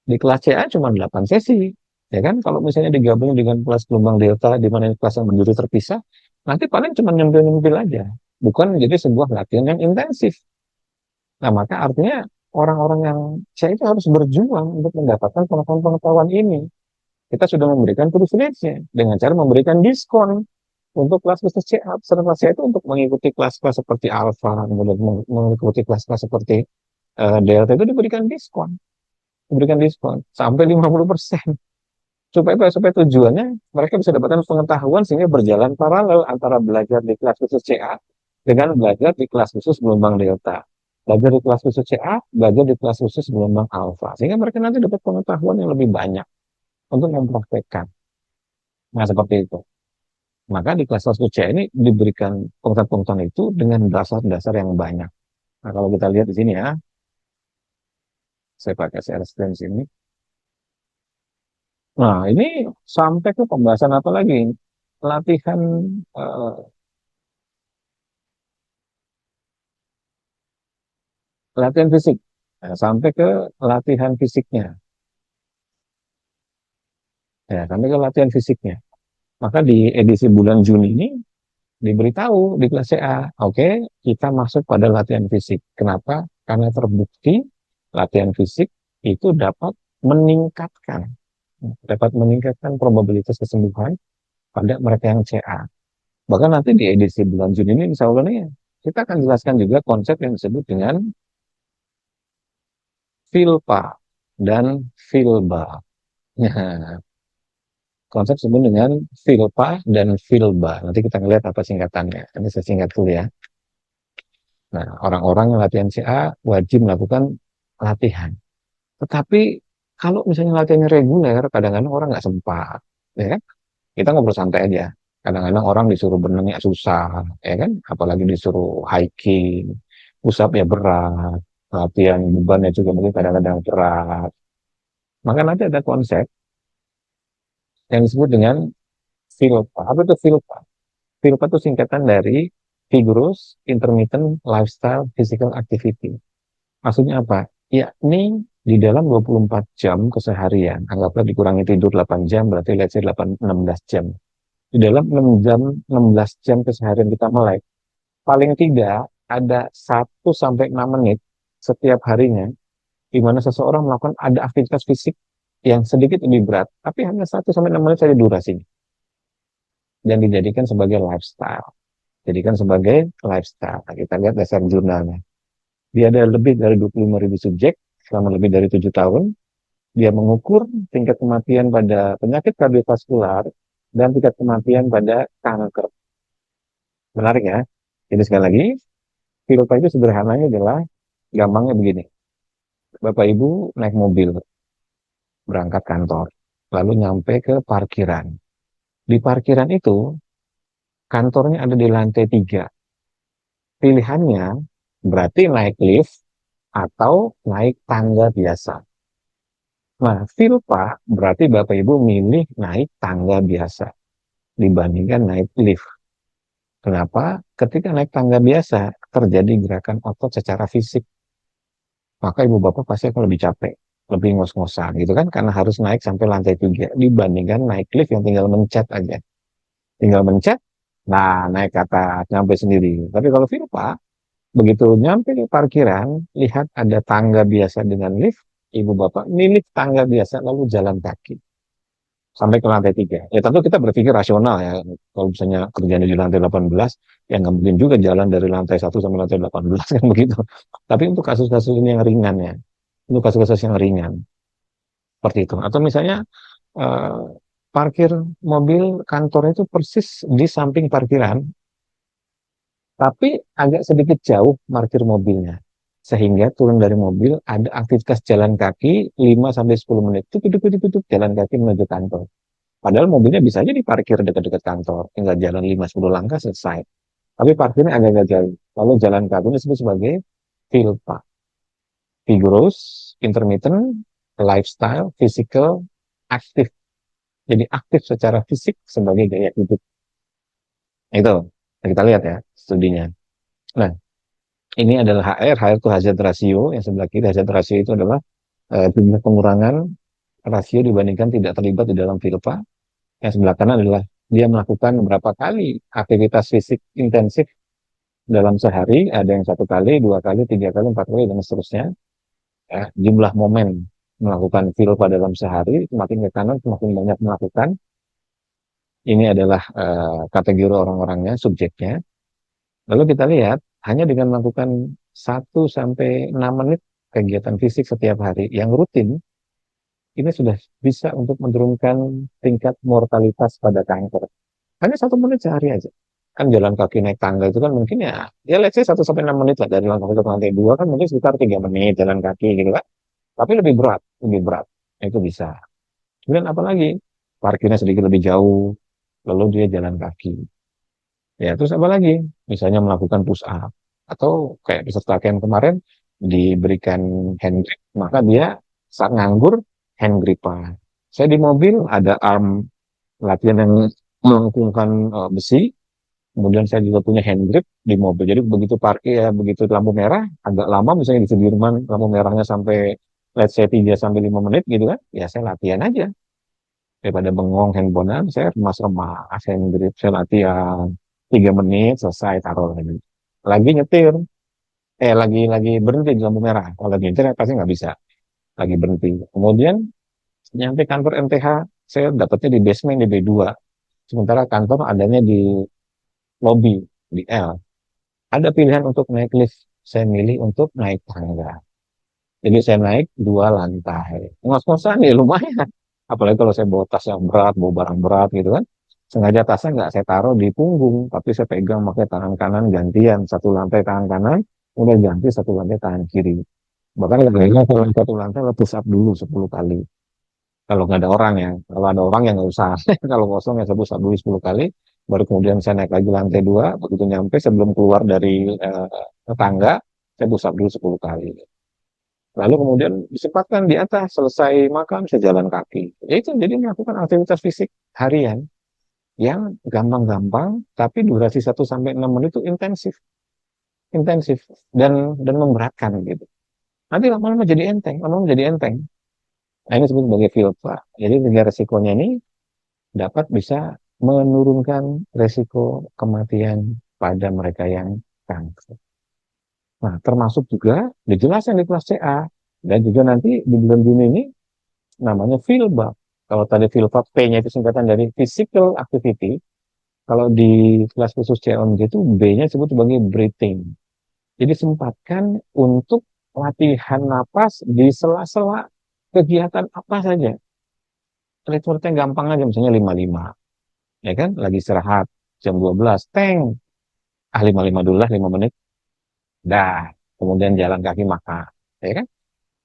S1: Di kelas CA cuma 8 sesi. Ya kan, kalau misalnya digabung dengan kelas gelombang delta, di mana kelas yang berdiri terpisah, nanti paling cuma nyempil-nyempil aja. Bukan menjadi sebuah latihan yang intensif. Nah, maka artinya orang-orang yang CA itu harus berjuang untuk mendapatkan pengetahuan-pengetahuan ini. Kita sudah memberikan privilege-nya dengan cara memberikan diskon untuk kelas khusus CA. Peserta CA itu untuk mengikuti kelas-kelas seperti Alpha, kemudian mengikuti kelas-kelas seperti Delta itu diberikan diskon sampai 50%. Supaya apa? Supaya tujuannya mereka bisa dapatkan pengetahuan sehingga berjalan paralel antara belajar di kelas khusus CA dengan belajar di kelas khusus gelombang delta. Belajar di kelas khusus CA, belajar di kelas khusus gelombang alfa. Sehingga mereka nanti dapat pengetahuan yang lebih banyak untuk mempraktekkan. Nah, seperti itu. Maka di kelas khusus CA ini diberikan pengetahuan-pengetahuan itu dengan dasar-dasar yang banyak. Nah, kalau kita lihat di sini ya, saya pakai share screen sini. Nah, ini sampai ke pembahasan apa lagi? Latihan eh, latihan fisik. Nah, sampai ke latihan fisiknya. Ya, sampai ke latihan fisiknya. Maka di edisi bulan Juni ini diberitahu di kelas CA, oke, kita masuk pada latihan fisik. Kenapa? Karena terbukti latihan fisik itu dapat meningkatkan probabilitas kesembuhan pada mereka yang CA. Bahkan nanti di edisi bulan Juni ini, insya Allah nih, kita akan jelaskan juga konsep yang disebut dengan VILPA dan VILBA. Nah, konsep disebut dengan VILPA dan VILBA. Nanti kita ngelihat apa singkatannya. Ini saya singkat dulu ya. Nah, orang-orang yang latihan CA wajib melakukan latihan. Tetapi kalau misalnya latihannya reguler, kadang-kadang orang nggak sempat, ya kan? Kita ngobrol santai aja. Kadang-kadang orang disuruh berenang ya susah, ya kan? Apalagi disuruh hiking, pusat ya berat, latihan bebannya juga mungkin kadang-kadang berat. Maka nanti ada konsep yang disebut dengan VILPA. Apa itu VILPA? VILPA itu singkatan dari Vigorous Intermittent Lifestyle Physical Activity. Maksudnya apa? Yakni di dalam 24 jam keseharian, anggaplah dikurangi tidur 8 jam, berarti let's say 16 jam. Di dalam 16 jam keseharian kita melek, paling tidak ada 1 sampai 6 menit setiap harinya, di mana seseorang melakukan ada aktivitas fisik yang sedikit lebih berat, tapi hanya 1 sampai 6 menit saja durasinya, dan dijadikan sebagai lifestyle. Jadikan sebagai lifestyle. Nah, kita lihat dasar jurnalnya. Dia ada lebih dari 25.000 subjek selama lebih dari 7 tahun. Dia mengukur tingkat kematian pada penyakit kardiovaskular dan tingkat kematian pada kanker. Menarik ya. Jadi sekali lagi, VILPA itu sederhananya adalah gampangnya begini. Bapak Ibu naik mobil berangkat kantor, lalu nyampe ke parkiran. Di parkiran itu, kantornya ada di lantai 3. Pilihannya berarti naik lift atau naik tangga biasa. Nah, VILPA berarti Bapak Ibu milih naik tangga biasa dibandingkan naik lift. Kenapa? Ketika naik tangga biasa, terjadi gerakan otot secara fisik. Maka Ibu Bapak pasti akan lebih capek, lebih ngos-ngosan gitu kan, karena harus naik sampai lantai 3 dibandingkan naik lift yang tinggal mencet aja. Tinggal mencet, nah naik ke atas, nyampe sendiri. Tapi kalau VILPA, begitu nyampe di parkiran, lihat ada tangga biasa dengan lift, Ibu Bapak milih tangga biasa lalu jalan kaki sampai ke lantai 3. Ya tentu kita berpikir rasional ya. Kalau misalnya kerjanya di lantai 18, ya nggak mungkin juga jalan dari lantai 1 sampai lantai 18 kan begitu. Tapi untuk kasus-kasus ini yang ringan ya, untuk kasus-kasus yang ringan seperti itu. Atau misalnya eh, parkir mobil kantor itu persis di samping parkiran, tapi agak sedikit jauh parkir mobilnya. Sehingga turun dari mobil ada aktivitas jalan kaki 5 sampai 10 menit. Itu jalan kaki menuju kantor. Padahal mobilnya bisa aja diparkir dekat-dekat kantor, tinggal jalan 5-10 langkah selesai. Tapi parkirnya agak-agak jauh. Lalu jalan kaki disebut sebagai VILPA, Vigorous Intermittent Lifestyle Physical Active. Jadi aktif secara fisik sebagai gaya hidup. Itu kita lihat ya studinya. Nah, ini adalah HR. HR itu hazard ratio. Yang sebelah kiri hazard ratio itu adalah jumlah pengurangan rasio dibandingkan tidak terlibat di dalam VILPA. Yang sebelah kanan adalah dia melakukan berapa kali aktivitas fisik intensif dalam sehari. Ada yang 1 kali, 2 kali, 3 kali, 4 kali, dan seterusnya. Ya, jumlah momen melakukan VILPA dalam sehari, semakin ke kanan, semakin banyak melakukan. Ini adalah kategori orang-orangnya, subjeknya. Lalu kita lihat, hanya dengan melakukan 1 sampai 6 menit kegiatan fisik setiap hari yang rutin, ini sudah bisa untuk menurunkan tingkat mortalitas pada kanker. Hanya 1 menit sehari aja. Kan jalan kaki naik tangga itu kan mungkin ya let's say 1 sampai 6 menit lah, dari lantai 1 ke lantai 2 kan mungkin sekitar 3 menit jalan kaki gitu kan. Tapi lebih berat, lebih berat. Itu bisa. Kemudian apalagi? Parkirnya sedikit lebih jauh, lalu dia jalan kaki. Ya, terus apa lagi? Misalnya melakukan push up. Atau kayak peserta yang kemarin diberikan hand grip, maka dia saat nganggur hand gripan. Saya di mobil ada arm latihan yang melengkungkan besi, Kemudian saya juga punya hand grip di mobil. Jadi begitu parkir ya, begitu lampu merah, agak lama misalnya di Sudirman, lampu merahnya sampai let's say 3 sampai 5 menit gitu kan, ya saya latihan aja. Daripada bengong handphonean, saya remas-remas hand grip, saya latihan 3 menit selesai taruh lagi. Lagi nyetir, lagi berhenti di lampu merah. Kalau lagi nyetir pasti nggak bisa, lagi berhenti. Kemudian nyampe kantor MTH, saya dapatnya di basement di B2. Sementara kantor adanya di lobby di L. Ada pilihan untuk naik lift. Saya milih untuk naik tangga. Jadi saya naik 2 lantai. Ngos-ngosan ya lumayan. Apalagi kalau saya bawa tas yang berat, bawa barang berat gitu kan. Sengaja tasnya nggak saya taruh di punggung, tapi saya pegang pakai tangan kanan gantian. 1 lantai tangan kanan, udah ganti 1 lantai tangan kiri. Bahkan kalau 1 lantai push up dulu 10 kali. Kalau nggak ada orang ya, kalau ada orang ya nggak usah. Kalau kosong ya saya push up dulu 10 kali, baru kemudian saya naik lagi lantai 2, begitu nyampe sebelum keluar dari tangga, saya push up dulu 10 kali. Lalu kemudian disempatkan di atas, selesai makan, saya jalan kaki. Ya itu jadi melakukan aktivitas fisik harian yang gampang-gampang, tapi durasi 1 sampai 6 menit itu intensif, intensif dan memberatkan gitu. Nanti lama-lama jadi enteng, lama-lama jadi enteng. Nah, ini disebut sebagai filter. Jadi tiga resikonya ini dapat bisa menurunkan resiko kematian pada mereka yang kanker. Nah, termasuk juga dijelaskan di kelas CA dan juga nanti di bulan Juni ini namanya FILBAK. Kalau tadi FILBAK P-nya itu singkatan dari Physical Activity, kalau di kelas khusus COMJ itu B-nya disebut sebagai breathing. Jadi sempatkan untuk latihan napas di sela-sela kegiatan apa saja. Ritmenya gampang aja, misalnya 55. Ya kan, lagi istirahat, jam 12, teng. 55 dulu lah, 5 menit. Dah, kemudian jalan kaki makan. Ya kan?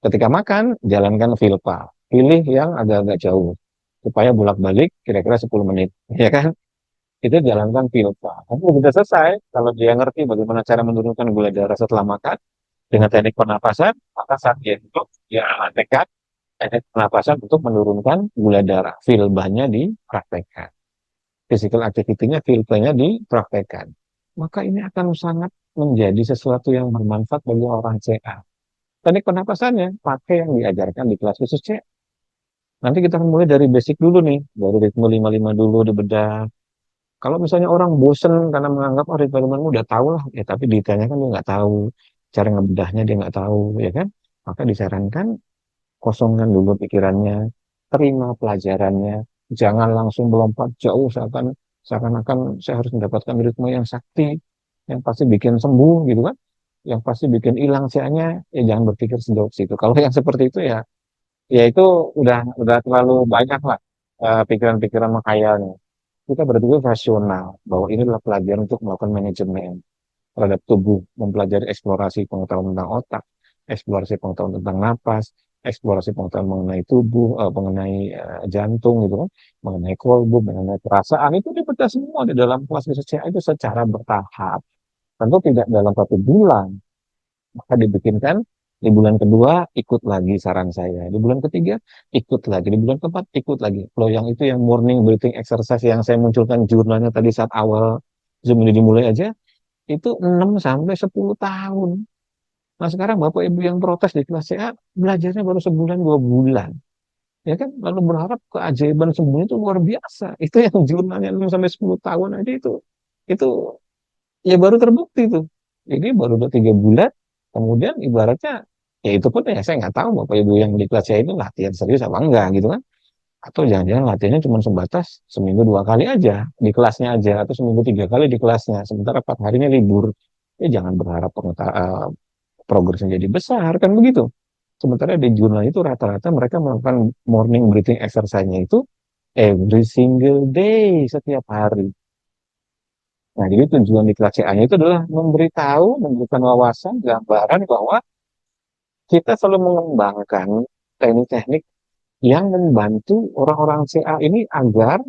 S1: Ketika makan, jalankan vilpa. Pilih yang agak-agak jauh. Supaya bolak-balik kira-kira 10 menit. Ya kan? Itu jalankan vilpa. Tapi sudah selesai, kalau dia ngerti bagaimana cara menurunkan gula darah setelah makan, dengan teknik pernapasan, maka saat dia duduk, dia tekad teknik pernapasan untuk menurunkan gula darah. Vilbanya dipraktekkan. Physical activity-nya, vilbanya dipraktekkan. Maka ini akan sangat menjadi sesuatu yang bermanfaat bagi orang CA. Teknik pernapasannya pakai yang diajarkan di kelas khusus C. Nanti kita akan mulai dari basic dulu nih, dari ritme 55 dulu di bedah. Kalau misalnya orang bosen karena menganggap oh ritme 55 udah tahu lah, ya tapi detailnya kan dia nggak tahu, cara ngebedahnya dia nggak tahu, ya kan? Maka disarankan kosongkan dulu pikirannya, terima pelajarannya, jangan langsung melompat jauh seakan-akan saya harus mendapatkan ritme yang sakti, yang pasti bikin sembuh gitu kan, yang pasti bikin hilang CA-nya, ya jangan berpikir sejauh situ. Kalau yang seperti itu ya, ya itu udah terlalu banyak lah pikiran-pikiran menghayalnya. Kita berpikir rasional bahwa ini adalah pelajaran untuk melakukan manajemen terhadap tubuh, mempelajari eksplorasi pengetahuan tentang otak, eksplorasi pengetahuan tentang napas, eksplorasi pengetahuan mengenai tubuh, mengenai jantung gitu kan, mengenai kolbu, mengenai perasaan itu dibedah semua di dalam kelas BCCA itu secara bertahap. Tentu tidak dalam 1 bulan, maka dibikinkan di bulan kedua ikut lagi saran saya, di bulan ketiga ikut lagi, di bulan keempat ikut lagi. Kalau yang itu yang morning breathing exercise yang saya munculkan jurnalnya tadi saat awal Zoom ini dimulai aja, itu 6 sampai 10 tahun. Nah sekarang Bapak Ibu yang protes di kelas CA, belajarnya baru sebulan 2 bulan. Ya kan, lalu berharap keajaiban semuanya itu luar biasa. Itu yang jurnalnya 6 sampai 10 tahun aja itu ya baru terbukti tuh. Ini baru udah 3 bulan, kemudian ibaratnya, ya itu pun ya saya nggak tahu Bapak Ibu yang di kelas saya itu latihan serius apa enggak gitu kan. Atau jangan-jangan latihannya cuma sebatas seminggu 2 kali aja di kelasnya aja, atau seminggu 3 kali di kelasnya, sementara 4 harinya libur. Ya jangan berharap progresnya jadi besar, kan begitu. Sementara di jurnal itu rata-rata mereka melakukan morning breathing exercise-nya itu every single day, setiap hari. Nah, jadi tujuan di kelas CA-nya itu adalah memberitahu, memberikan wawasan, gambaran bahwa kita selalu mengembangkan teknik-teknik yang membantu orang-orang CA ini agar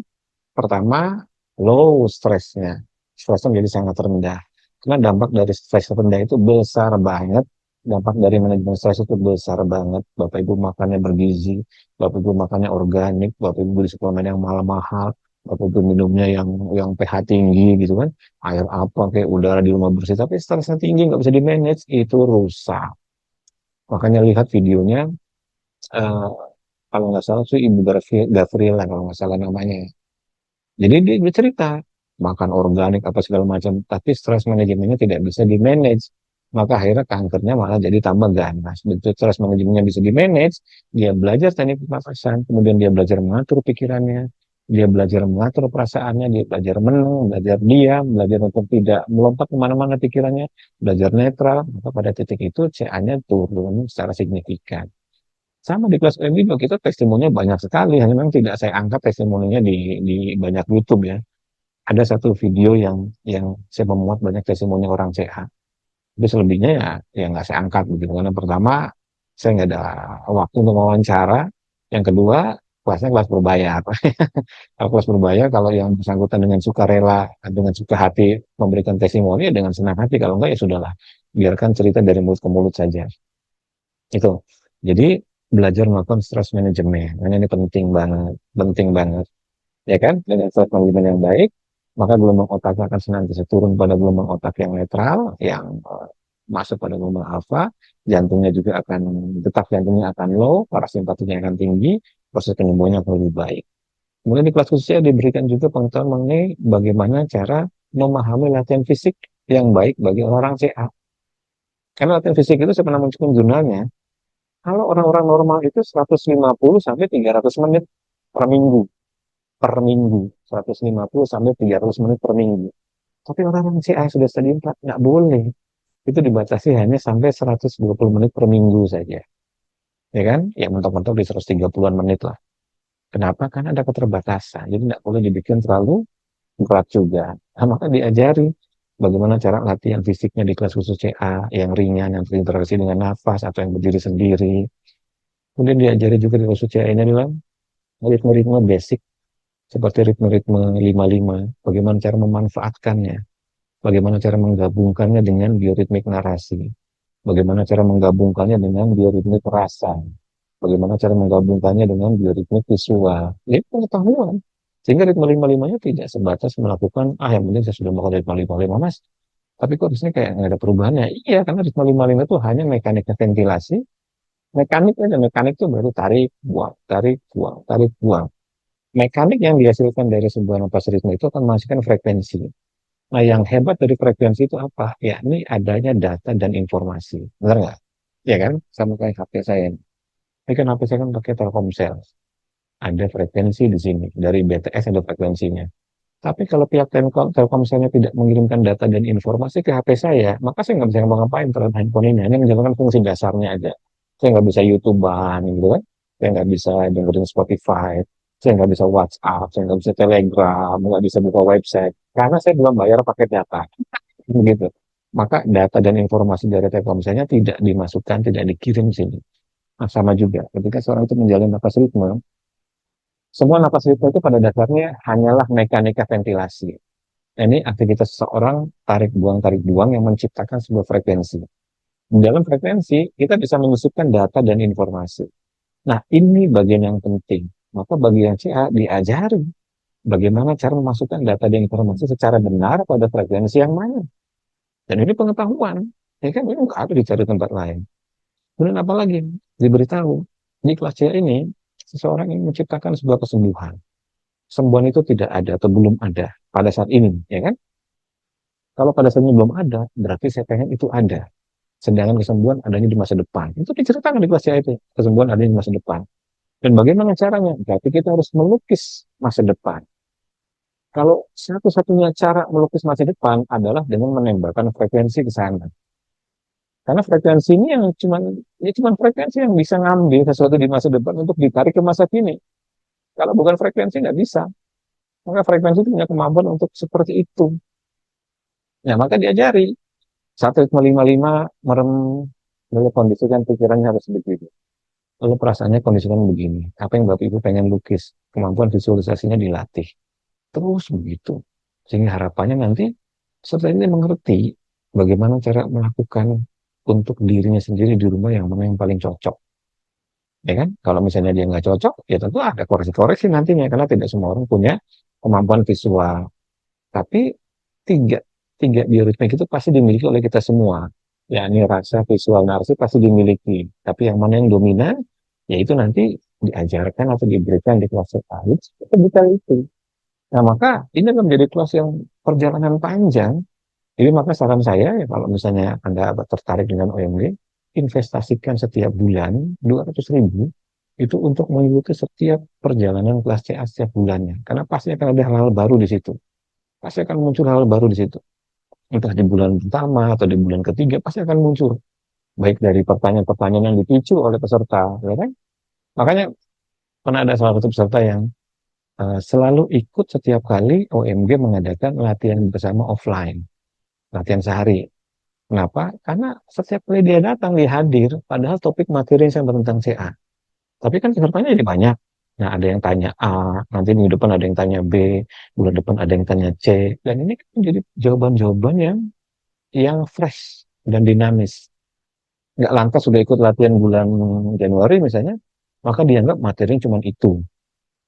S1: pertama low stresnya, stresnya menjadi sangat rendah. Karena dampak dari stres rendah itu besar banget, dampak dari manajemen stres itu besar banget. Bapak Ibu makannya bergizi, Bapak Ibu makannya organik, Bapak Ibu beli suplemen yang mahal-mahal, apa tuh minumnya yang pH tinggi gitu kan, air apa kayak udara di rumah bersih, tapi stresnya tinggi nggak bisa di manage, itu rusak. Makanya lihat videonya, eh, kalau nggak salah tuh Ibu Gavrila kalau nggak salah namanya. Jadi dia bercerita makan organik apa segala macam, tapi stres manajemennya tidak bisa di manage. Maka akhirnya kankernya malah jadi tambah ganas. Begitu stres manajemennya bisa di manage, dia belajar teknik pernafasan, kemudian dia belajar mengatur pikirannya, dia belajar mengatur perasaannya, dia belajar menang, belajar diam, belajar untuk tidak melompat kemana-mana pikirannya, belajar netral. Maka pada titik itu CA-nya turun secara signifikan. Sama di kelas M juga kita testimoninya banyak sekali, hanya memang tidak saya angkat testimoninya di banyak YouTube ya. Ada satu video yang saya memuat banyak testimoni orang CA. Tapi selebihnya ya nggak saya angkat begitu. Karena pertama saya nggak ada waktu untuk wawancara. Yang kedua kelasnya kelas berbayar. Kalau kelas berbayar, kalau yang bersangkutan dengan sukarela, dengan suka hati memberikan testimoni ya dengan senang hati. Kalau enggak ya sudahlah, biarkan cerita dari mulut ke mulut saja. Itu. Jadi belajar melakukan stress management. Karena ini penting banget, ya kan? Dengan stress management yang baik, maka gelombang otak akan senantiasa turun pada gelombang otak yang netral, yang masuk pada gelombang alfa, jantungnya juga akan, detak jantungnya akan low, parasimpatinya akan tinggi, proses penyembuhannya akan lebih baik. Kemudian di kelas khususnya diberikan juga pengetahuan mengenai bagaimana cara memahami latihan fisik yang baik bagi orang CA. Karena latihan fisik itu saya pernah munculkan jurnalnya, kalau orang-orang normal itu 150 sampai 300 menit per minggu, per minggu, 150 sampai 300 menit per minggu. Tapi orang-orang CA sudah stadium 4 nggak boleh. Itu dibatasi hanya sampai 120 menit per minggu saja. Ya kan? Ya mentok-mentok di 130-an menit lah. Kenapa? Karena ada keterbatasan. Jadi nggak boleh dibikin terlalu berat juga. Nah, maka diajari bagaimana cara latihan fisiknya di kelas khusus CA yang ringan, yang terinteraksi dengan nafas atau yang berdiri sendiri. Kemudian diajari juga di kelas khusus CA ini adalah ritme-ritme basic seperti ritme-ritme 55, bagaimana cara memanfaatkannya, bagaimana cara menggabungkannya dengan bioritmik narasi, bagaimana cara menggabungkannya dengan bioritmik rasa, bagaimana cara menggabungkannya dengan bioritmik visual. Ini pengetahuan. Sehingga ritme 55-nya tidak sebatas melakukan, yang penting saya sudah melakukan ritme 55 mas, tapi kok di sini kayak nggak ada perubahannya. Iya, karena ritme 55 itu hanya mekaniknya ventilasi, mekanik aja, mekanik itu baru tarik, buang, tarik, buang, tarik, buang. Mekanik yang dihasilkan dari sebuah napas ritme itu akan menghasilkan frekuensi. Nah, yang hebat dari frekuensi itu apa? Ya, ini adanya data dan informasi. Benar nggak? Ya kan? Sama kayak HP saya. Ini kan HP saya kan pakai Telkomsel. Ada frekuensi di sini. Dari BTS ada frekuensinya. Tapi kalau pihak Telkomselnya tidak mengirimkan data dan informasi ke HP saya, maka saya nggak bisa ngapa-ngapain terhadap handphone ini. Hanya menjalankan fungsi dasarnya aja. Saya nggak bisa YouTube-an, gitu kan. Saya nggak bisa dengerin Spotify. Saya nggak bisa WhatsApp. Saya nggak bisa Telegram. Nggak bisa buka website. Karena saya belum bayar paket data. Begitu. Maka data dan informasi dari Telkomselnya tidak dimasukkan, tidak dikirim sini. Nah, sama juga. Ketika seorang itu menjalin napas ritme, semua napas ritme itu pada dasarnya hanyalah mekanika ventilasi. Nah, ini aktivitas seseorang tarik buang yang menciptakan sebuah frekuensi. Di dalam frekuensi, kita bisa menyusupkan data dan informasi. Nah, ini bagian yang penting. Maka bagian CA diajari bagaimana cara memasukkan data dan informasi secara benar pada frekuensi yang mana. Dan ini pengetahuan. Ya kan, ini nggak ada dicari tempat lain. Kemudian apa lagi? Diberitahu. Di kelas CA ini, seseorang yang menciptakan sebuah kesembuhan. Kesembuhan itu tidak ada atau belum ada pada saat ini, ya kan? Kalau pada saat ini belum ada, berarti saya pengen itu ada. Sedangkan kesembuhan adanya di masa depan. Itu diceritakan di kelas CA itu. Kesembuhan adanya di masa depan. Dan bagaimana caranya? Berarti kita harus melukis masa depan. Kalau satu-satunya cara melukis masa depan adalah dengan menembakkan frekuensi ke sana. Karena frekuensi ini yang cuman frekuensi yang bisa ngambil sesuatu di masa depan untuk ditarik ke masa kini. Kalau bukan frekuensi nggak bisa. Maka frekuensi itu punya kemampuan untuk seperti itu. Nah, maka diajari. Satu ritme 55 merem, lalu kondisikan pikirannya harus begitu. Lalu perasaannya kondisikan begini. Apa yang Bapak Ibu pengen lukis? Kemampuan visualisasinya dilatih. Terus begitu. Sehingga harapannya nanti peserta ini mengerti bagaimana cara melakukan untuk dirinya sendiri di rumah yang mana yang paling cocok. Ya kan? Kalau misalnya dia nggak cocok, ya tentu ada koreksi-koreksi nantinya. Karena tidak semua orang punya kemampuan visual. Tapi tiga, tiga bioritmik itu pasti dimiliki oleh kita semua. Ya, ini rasa, visual, narasi pasti dimiliki. Tapi yang mana yang dominan, yaitu nanti diajarkan atau diberikan di kelas terkait itu detail itu. Nah, maka ini akan menjadi kelas yang perjalanan panjang. Jadi maka saran saya, ya kalau misalnya Anda tertarik dengan OMG, investasikan setiap bulan 200.000 itu untuk mengikuti setiap perjalanan kelas CA setiap bulannya. Karena pasti akan ada hal-hal baru di situ. Pasti akan muncul hal baru di situ. Entah di bulan pertama atau di bulan ketiga, pasti akan muncul. Baik dari pertanyaan-pertanyaan yang dipicu oleh peserta. Ya kan? Makanya pernah ada salah satu peserta yang selalu ikut setiap kali OMG mengadakan latihan bersama offline. Latihan sehari. Kenapa? Karena setiap kali dia datang, dia hadir, padahal topik materi yang sama tentang CA. Tapi kan pesertanya jadi banyak. Nah, ada yang tanya A, nanti minggu depan ada yang tanya B, bulan depan ada yang tanya C. Dan ini kan jadi jawaban-jawaban yang fresh dan dinamis. Nggak lantas sudah ikut latihan bulan Januari misalnya, maka dianggap materinya cuma itu.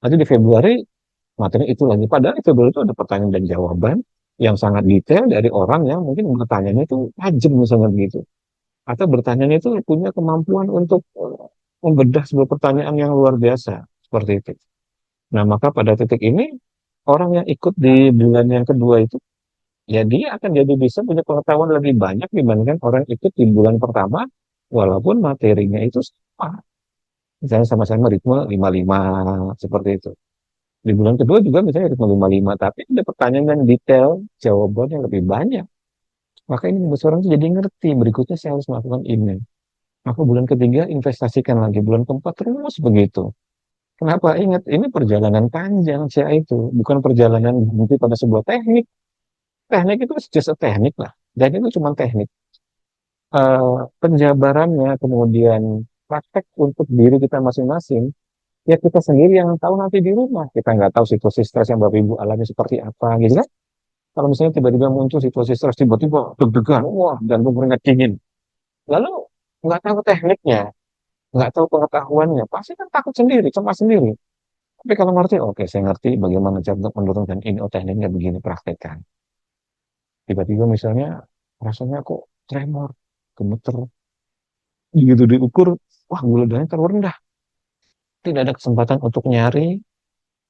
S1: Nanti di Februari, materi itu lagi. Padahal di Februari itu ada pertanyaan dan jawaban yang sangat detail dari orang yang mungkin bertanya itu tajam misalnya begitu. Atau bertanya itu punya kemampuan untuk membedah sebuah pertanyaan yang luar biasa. Seperti itu. Nah, maka pada titik ini, orang yang ikut di bulan yang kedua itu, ya dia akan jadi bisa punya pengetahuan lebih banyak dibandingkan orang ikut di bulan pertama, walaupun materinya itu sama. Misalnya sama-sama ritme 55, seperti itu. Di bulan kedua juga misalnya ritme 55, tapi ada pertanyaan yang detail, jawabannya lebih banyak. Maka ini membuat orang itu jadi ngerti, berikutnya saya harus melakukan ini. Maka bulan ketiga investasikan lagi, bulan keempat terus begitu. Kenapa? Ingat, ini perjalanan panjang CA itu, bukan perjalanan berhenti pada sebuah teknik. Teknik itu just a teknik lah, dan itu cuma teknik. Penjabarannya, kemudian praktek untuk diri kita masing-masing, ya kita sendiri yang tahu nanti di rumah. Kita nggak tahu situasi stres yang Bapak Ibu alami seperti apa, gitu kan? Kalau misalnya tiba-tiba muncul situasi stres, tiba-tiba deg-degan, wah, jantung keringat dingin. Lalu nggak tahu tekniknya, nggak tahu pengetahuannya, pasti kan takut sendiri, cemas sendiri. Tapi kalau ngerti, oke, saya ngerti bagaimana cara untuk menurunkan ini, oh tekniknya begini, praktekkan. Tiba-tiba misalnya rasanya kok tremor, gemeter, begitu diukur, wah gula darahnya terlalu rendah. Tidak ada kesempatan untuk nyari,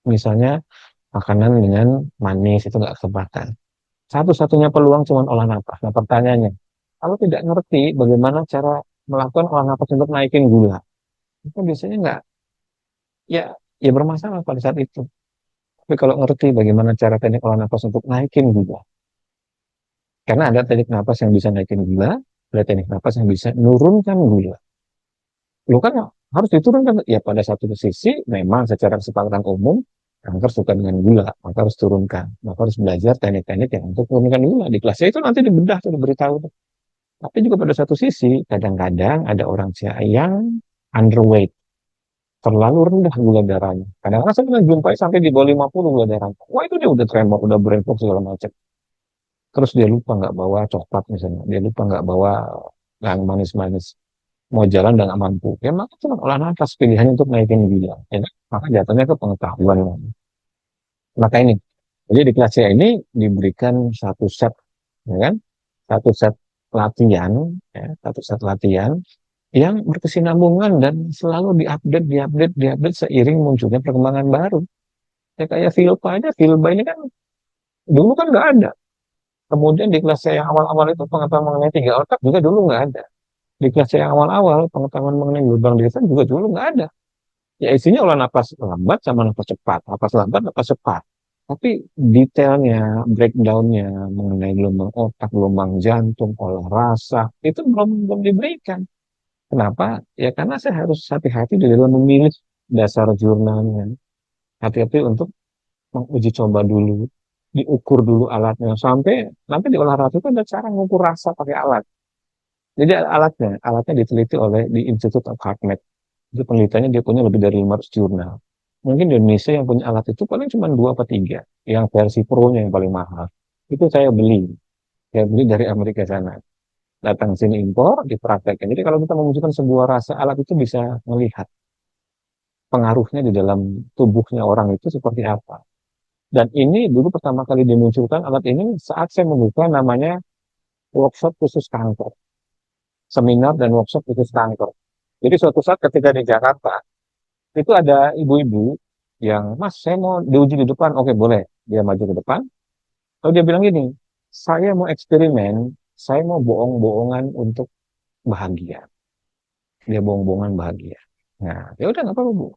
S1: misalnya makanan dengan manis, itu nggak kesempatan. Satu-satunya peluang cuma olah napas. Nah pertanyaannya, kalau tidak ngerti bagaimana cara melakukan olah napas untuk naikin gula, itu biasanya nggak, ya, ya bermasalah pada saat itu. Tapi kalau ngerti bagaimana cara teknik olah napas untuk naikin gula, karena ada teknik napas yang bisa naikin gula, ada teknik napas yang bisa nurunkan gula. Lu kan harus diturunkan. Ya pada satu sisi, memang secara kesepakatan umum, kanker suka dengan gula, maka harus turunkan. Maka harus belajar teknik-teknik yang untuk menurunkan gula. Di kelasnya itu nanti dibedah, tuh diberitahu. Tapi juga pada satu sisi, kadang-kadang ada orang yang underweight, terlalu rendah gula darahnya. Kadang-kadang saya pernah jumpai sampai di bawah 50 gula darahnya. Wah itu dia udah tremor, udah brain fog segala macam. Terus dia lupa nggak bawa coklat misalnya, dia lupa nggak bawa yang manis-manis, mau jalan dan nggak mampu. Ya maka cuma olah nafas pilihannya untuk naikin gula. Ya, kan? Maka jatuhnya ke pengetahuan. Maka ini, jadi di kelas C ini diberikan satu set, ya kan? Satu set latihan, ya, satu set latihan yang berkesinambungan dan selalu diupdate, diupdate, diupdate seiring munculnya perkembangan baru. Ya kayak Filpa aja, Filpa ini kan dulu kan nggak ada. Kemudian di kelas saya yang awal-awal itu pengetahuan mengenai tiga otak juga dulu nggak ada. Di kelas saya yang awal-awal pengetahuan mengenai gelombang desa juga dulu nggak ada. Ya isinya olah napas lambat sama napas cepat, napas lambat, napas cepat. Tapi detailnya, breakdownnya mengenai gelombang otak, gelombang jantung, olah rasa itu belum diberikan. Kenapa? Ya karena saya harus hati-hati di dalam memilih dasar jurnalnya. Hati-hati untuk menguji coba dulu, diukur dulu alatnya. Sampai nanti di olahraga itu ada cara mengukur rasa pakai alat. Jadi alatnya diteliti oleh di Institute of HeartMath. Itu penelitiannya dia punya lebih dari 500 jurnal. Mungkin di Indonesia yang punya alat itu paling cuma dua atau tiga. Yang versi pro-nya yang paling mahal. Itu saya beli. Saya beli dari Amerika sana. Datang sini impor, dipraktekkan. Jadi kalau kita memunculkan sebuah rasa, alat itu bisa melihat pengaruhnya di dalam tubuhnya orang itu seperti apa. Dan ini dulu pertama kali dimunculkan alat ini saat saya membuka namanya workshop khusus kanker, seminar dan workshop khusus kanker. Jadi suatu saat ketika di Jakarta, itu ada ibu-ibu yang, Mas, saya mau diuji di depan. Oke, boleh. Dia maju ke depan. Lalu dia bilang gini, saya mau eksperimen, saya mau bohong-bohongan untuk bahagia. Dia bohong-bohongan bahagia. Nah, ya udah nggak apa-apa, Bu.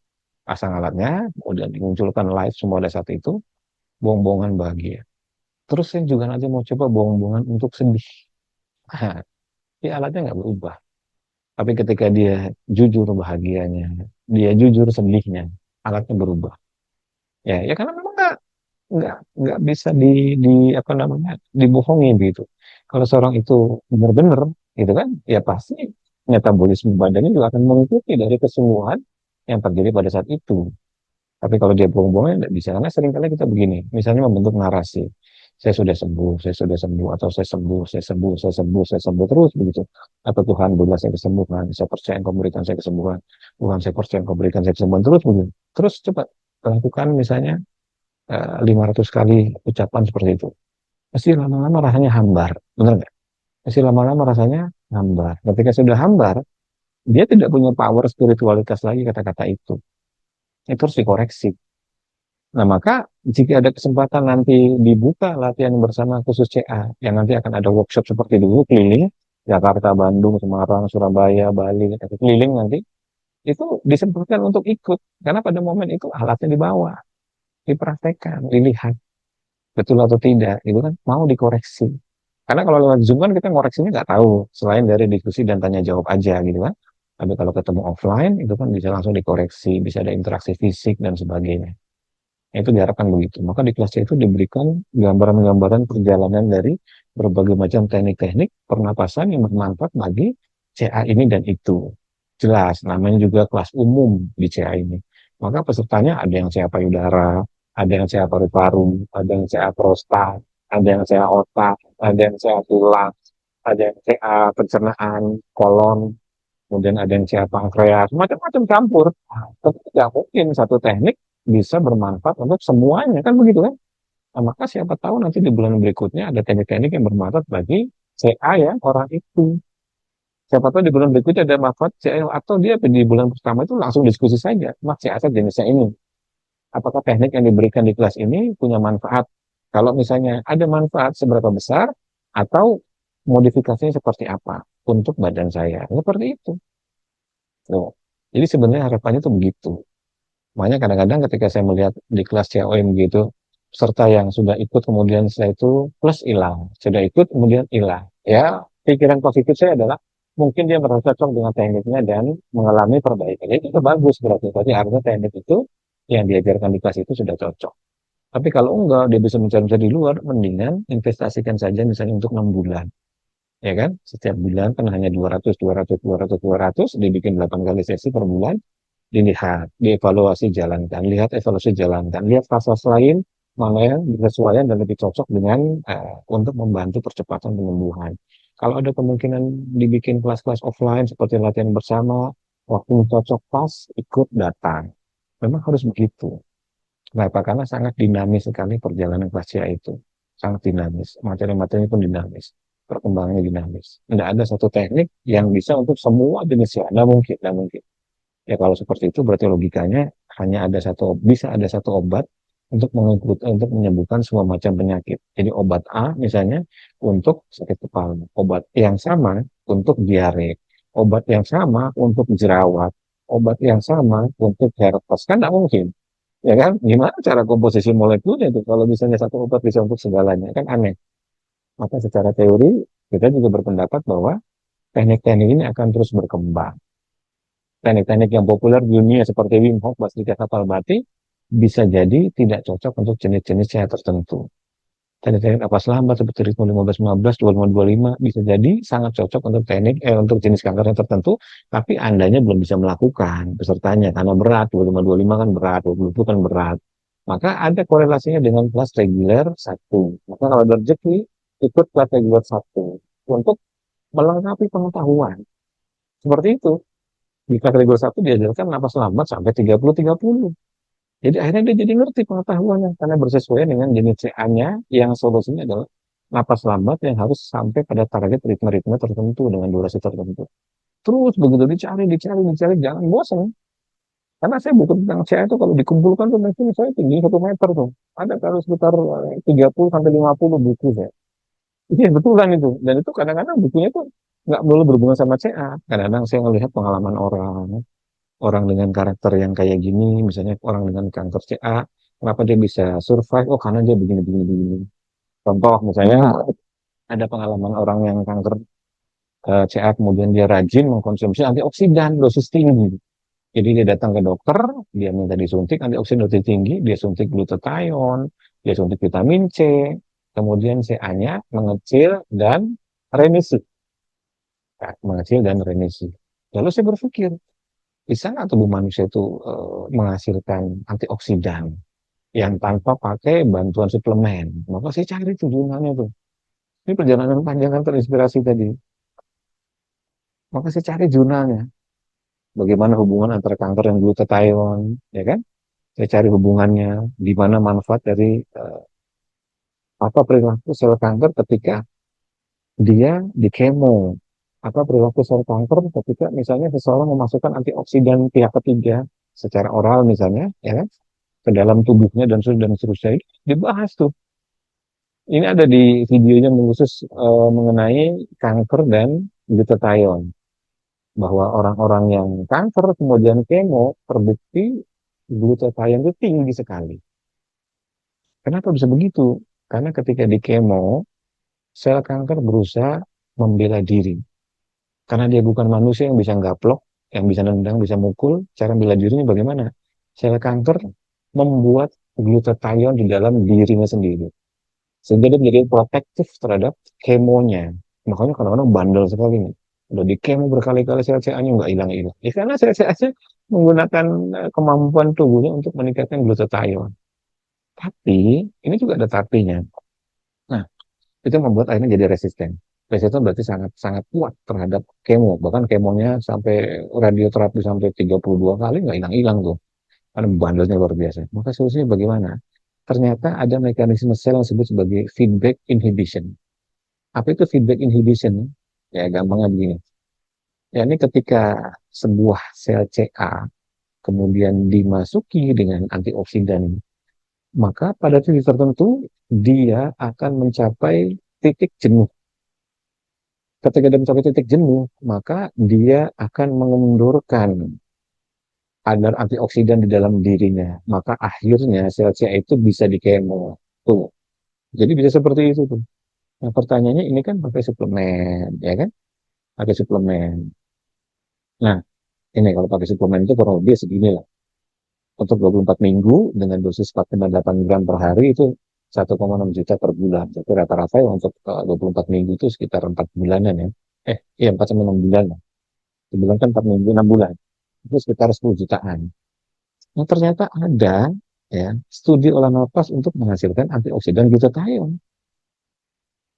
S1: Pasang alatnya, udah dimunculkan live semua pada saat itu, bohong-bohongan bahagia. Terus saya juga nanti mau coba bohong-bohongan untuk sedih. Nah, ya alatnya nggak berubah. Tapi ketika dia jujur bahagianya, dia jujur sedihnya, alatnya berubah. Ya karena memang nggak bisa di apa namanya dibohongi gitu. Kalau seorang itu benar-benar gitu kan, ya pasti metabolisme badannya juga akan mengikuti dari kesembuhan yang terjadi pada saat itu. Tapi kalau dia bohong-bohongnya nggak bisa, karena seringkali kita begini, misalnya membentuk narasi, saya sudah sembuh, atau saya sembuh, saya sembuh, saya sembuh, saya sembuh terus begitu. Atau Tuhan berilah saya kesembuhan, saya percaya Engkau berikan saya kesembuhan, Tuhan saya percaya Engkau berikan saya kesembuhan terus begitu. Terus coba lakukan misalnya 500 kali ucapan seperti itu. Pasti lama-lama rasanya hambar, benar nggak? Pasti lama-lama rasanya hambar. Ketika sudah hambar, dia tidak punya power spiritualitas lagi kata-kata itu. Itu harus dikoreksi. Nah, maka jika ada kesempatan nanti dibuka latihan bersama khusus CA, yang nanti akan ada workshop seperti dulu, keliling, Jakarta, Bandung, Semarang, Surabaya, Bali, atau keliling nanti, itu disempatkan untuk ikut. Karena pada momen itu alatnya dibawa, dipraktekkan, dilihat, betul atau tidak, itu kan mau dikoreksi. Karena kalau lewat Zoom kan kita ngoreksinya nggak tahu, selain dari diskusi dan tanya jawab aja gitu kan. Tapi kalau ketemu offline, itu kan bisa langsung dikoreksi, bisa ada interaksi fisik dan sebagainya. Itu diharapkan begitu. Maka di kelas C itu diberikan gambaran-gambaran perjalanan dari berbagai macam teknik-teknik pernapasan yang bermanfaat bagi CA ini dan itu. Jelas, namanya juga kelas umum di CA ini. Maka pesertanya ada yang CA payudara, ada yang CA paru-paru, ada yang CA prostat, ada yang CA otak, ada yang CA tulang, ada yang CA pencernaan, kolon, kemudian ada yang CA pankreas, macam-macam campur. Tapi tidak mungkin satu teknik bisa bermanfaat untuk semuanya, kan begitu kan? Nah, maka siapa tahu nanti di bulan berikutnya ada teknik-teknik yang bermanfaat bagi CA ya, orang itu. Siapa tahu di bulan berikutnya ada manfaat CA, atau dia di bulan pertama itu langsung diskusi saja, Mas, CA saya jenisnya ini. Apakah teknik yang diberikan di kelas ini punya manfaat? Kalau misalnya ada manfaat seberapa besar, atau modifikasinya seperti apa untuk badan saya? Seperti itu. Tuh. Jadi sebenarnya harapannya itu begitu. Makanya kadang-kadang ketika saya melihat di kelas COM gitu, peserta yang sudah ikut kemudian setelah itu plus hilang, sudah ikut kemudian hilang. Ya, pikiran positif saya adalah mungkin dia merasa cocok dengan tekniknya dan mengalami perbaikan. Jadi itu bagus berarti. Berarti artinya teknik itu yang diajarkan di kelas itu sudah cocok. Tapi kalau enggak, dia bisa mencari-cari di luar, mendingan investasikan saja misalnya untuk 6 bulan. Ya kan? Setiap bulan kan hanya 200, 200, 200, 200, dibikin 8 kali sesi per bulan, dilihat, dievaluasi jalankan, lihat evaluasi jalankan, lihat fase lain mana yang berkesesuaian dan lebih cocok dengan untuk membantu percepatan penyembuhan. Kalau ada kemungkinan dibikin kelas-kelas offline seperti latihan bersama, waktu cocok pas, ikut datang. Memang harus begitu. Kenapa? Karena sangat dinamis sekali perjalanan kelas CA itu. Sangat dinamis. Materi-materinya pun dinamis. Perkembangannya dinamis. Tidak ada satu teknik yang bisa untuk semua jenis CA. Tidak mungkin, tidak mungkin. Ya kalau seperti itu berarti logikanya hanya ada satu, bisa ada satu obat untuk menyembuhkan semua macam penyakit. Jadi obat A misalnya untuk sakit kepala, obat yang sama untuk diare, obat yang sama untuk jerawat, obat yang sama untuk herpes. Kan tidak mungkin. Ya kan? Gimana cara komposisi molekulnya itu kalau misalnya satu obat bisa untuk segalanya? Kan aneh. Maka secara teori kita juga berpendapat bahwa teknik-teknik ini akan terus berkembang. Teknik-teknik yang populer di dunia seperti Wim Hof, Bastrika Kapalbhati, bisa jadi tidak cocok untuk jenis-jenis sehat tertentu. Teknik-teknik napas lambat seperti ritme 15-15, 25-25 bisa jadi sangat cocok untuk untuk jenis kanker yang tertentu, tapi andanya belum bisa melakukan pesertanya karena berat, 25-25 kan berat, 20 kan berat. Maka ada korelasinya dengan kelas reguler 1. Maka kalau ada rezeki, ikut kelas reguler 1 untuk melengkapi pengetahuan. Seperti itu. Di kategori 1 diajarkan napas lambat sampai 30-30. Jadi akhirnya dia jadi ngerti pengetahuannya karena bersesuaian dengan jenis CA-nya yang solusinya adalah napas lambat yang harus sampai pada target ritme-ritme tertentu dengan durasi tertentu. Terus begitu dicari, dicari, dicari, jangan bosan. Karena saya buku tentang CA itu kalau dikumpulkan tuh mungkin saya tinggi 1 meter tuh. Ada kalau sekitar 30 sampai 50 buku saya. Iya betulan itu. Dan itu kadang-kadang bukunya tuh nggak melulu berhubungan sama CA. Kadang-kadang saya melihat pengalaman orang, orang dengan karakter yang kayak gini, misalnya orang dengan kanker CA, kenapa dia bisa survive? Oh karena dia begini, begini, begini. Contoh misalnya ada pengalaman orang yang kanker CA kemudian dia rajin mengkonsumsi antioksidan dosis tinggi. Jadi dia datang ke dokter, dia minta disuntik antioksidan dosis tinggi, dia suntik glutathione, dia suntik vitamin C, kemudian CA-nya mengecil dan remisi. Nah, mengecil dan remisi. Lalu saya berpikir, bisa nggak tubuh manusia itu menghasilkan antioksidan yang tanpa pakai bantuan suplemen? Maka saya cari tuh jurnalnya tuh. Ini perjalanan panjang kan terinspirasi tadi. Maka saya cari jurnalnya. Bagaimana hubungan antara kanker dan glutathione, ya kan? Saya cari hubungannya, di mana manfaat dari apa perilaku sel kanker ketika dia di kemo, apa perilaku sel kanker ketika misalnya seseorang memasukkan antioksidan pihak ketiga secara oral misalnya, ya kan, ke dalam tubuhnya dan seterusnya dibahas tuh. Ini ada di videonya khusus mengenai kanker dan glutathione, bahwa orang-orang yang kanker kemudian kemo terbukti glutathione itu tinggi sekali. Kenapa bisa begitu? Karena ketika di kemo, sel kanker berusaha membela diri. Karena dia bukan manusia yang bisa gaplok, yang bisa nendang, bisa mukul, cara bela dirinya bagaimana? Sel kanker membuat glutathione di dalam dirinya sendiri. Sehingga dia menjadi protektif terhadap kemonya. Makanya kadang-kadang bandel sekali nih. Udah di kemo berkali-kali sel-selnya nggak hilang-hilang. Ya karena sel-selnya menggunakan kemampuan tubuhnya untuk meningkatkan glutathione. Tapi, ini juga ada tapinya. Nah, itu membuat akhirnya jadi resisten. Resisten berarti sangat sangat kuat terhadap kemo. Bahkan kemonya sampai radioterapi sampai 32 kali nggak hilang-hilang tuh. Karena bandelnya luar biasa. Maka solusinya bagaimana? Ternyata ada mekanisme sel yang disebut sebagai feedback inhibition. Apa itu feedback inhibition? Ya gampangnya begini. Ya ini ketika sebuah sel CA kemudian dimasuki dengan antioksidan, maka pada titik tertentu dia akan mencapai titik jenuh. Ketika dia mencapai titik jenuh, maka dia akan mengendorkan kadar antioksidan di dalam dirinya. Maka akhirnya sel C itu bisa dikemo. Tuh. Jadi bisa seperti itu tuh. Nah, pertanyaannya ini kan pakai suplemen, ya kan? Pakai suplemen. Nah, ini kalau pakai suplemen itu kurang lebih segini lah. Untuk 24 minggu dengan dosis 4,8 gram per hari itu 1,6 juta per bulan. Jadi rata-rata ya untuk 24 minggu itu sekitar 4 bulanan ya. Iya 4 sampai 6 bulan lah. Sebulan kan 4 minggu 6 bulan. Itu sekitar 10 jutaan. Nah, ternyata ada ya studi olah napas untuk menghasilkan antioksidan glutathione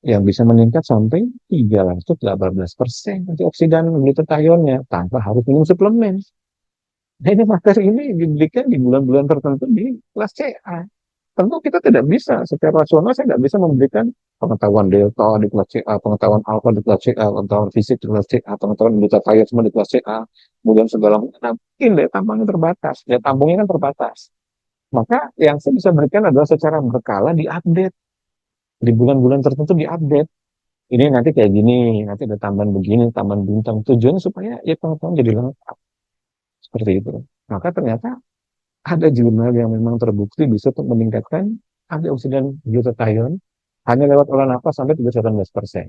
S1: yang bisa meningkat sampai 318% antioksidan glutathione-nya tanpa harus minum suplemen. Nah, ini materi ini diberikan di bulan-bulan tertentu di kelas CA. Tentu kita tidak bisa, secara rasional saya tidak bisa memberikan pengetahuan delta di kelas CA, pengetahuan alpha di kelas CA, pengetahuan fisik di kelas CA, pengetahuan glutathione semua di kelas CA, kemudian segala macam. Mungkin daya tampungnya terbatas, daya tampungnya kan terbatas. Maka yang saya bisa berikan adalah secara berkala diupdate, di bulan-bulan tertentu diupdate. Ini nanti kayak gini, nanti ada tambahan begini, tambahan bintang. Tujuannya supaya ya pengetahuan jadi lengkap. Seperti itu. Maka ternyata ada jurnal yang memang terbukti bisa untuk meningkatkan antioksidan glutathione hanya lewat olah nafas sampai 318%.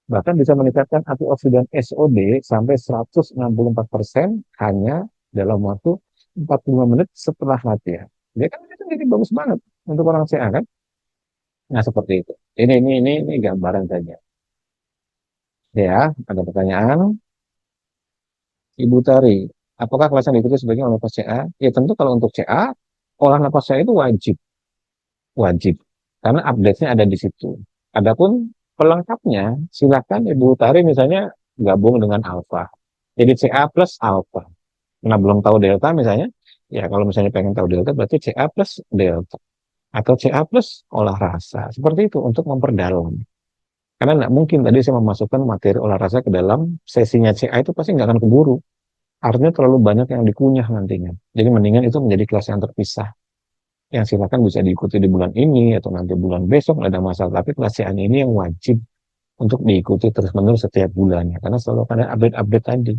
S1: Bahkan bisa meningkatkan antioksidan SOD sampai 164% hanya dalam waktu 45 menit setelah latihan. Dia kan itu jadi bagus banget untuk orang CA kan? Nah, seperti itu. Ini gambaran saja. Ya, ada pertanyaan. Ibu Tari, apakah kelas yang diikuti sebagai olah nafas CA? Ya tentu kalau untuk CA, olah nafas CA itu wajib. Wajib. Karena update-nya ada di situ. Adapun pelengkapnya, silakan Ibu Tari misalnya gabung dengan Alpha. Jadi CA plus Alpha. Nah, belum tahu Delta misalnya, Ya kalau misalnya pengen tahu delta berarti CA plus delta atau CA plus olah rasa. Seperti itu untuk memperdalam. Karena nggak mungkin tadi saya memasukkan materi olah rasa ke dalam sesinya CA itu pasti nggak akan keburu. Artinya terlalu banyak yang dikunyah nantinya. Jadi mendingan itu menjadi kelas yang terpisah. Yang silakan bisa diikuti di bulan ini atau nanti bulan besok nggak ada masalah. Tapi kelas CA ini yang wajib untuk diikuti terus-menerus setiap bulannya. Karena selalu akan ada update-update tadi.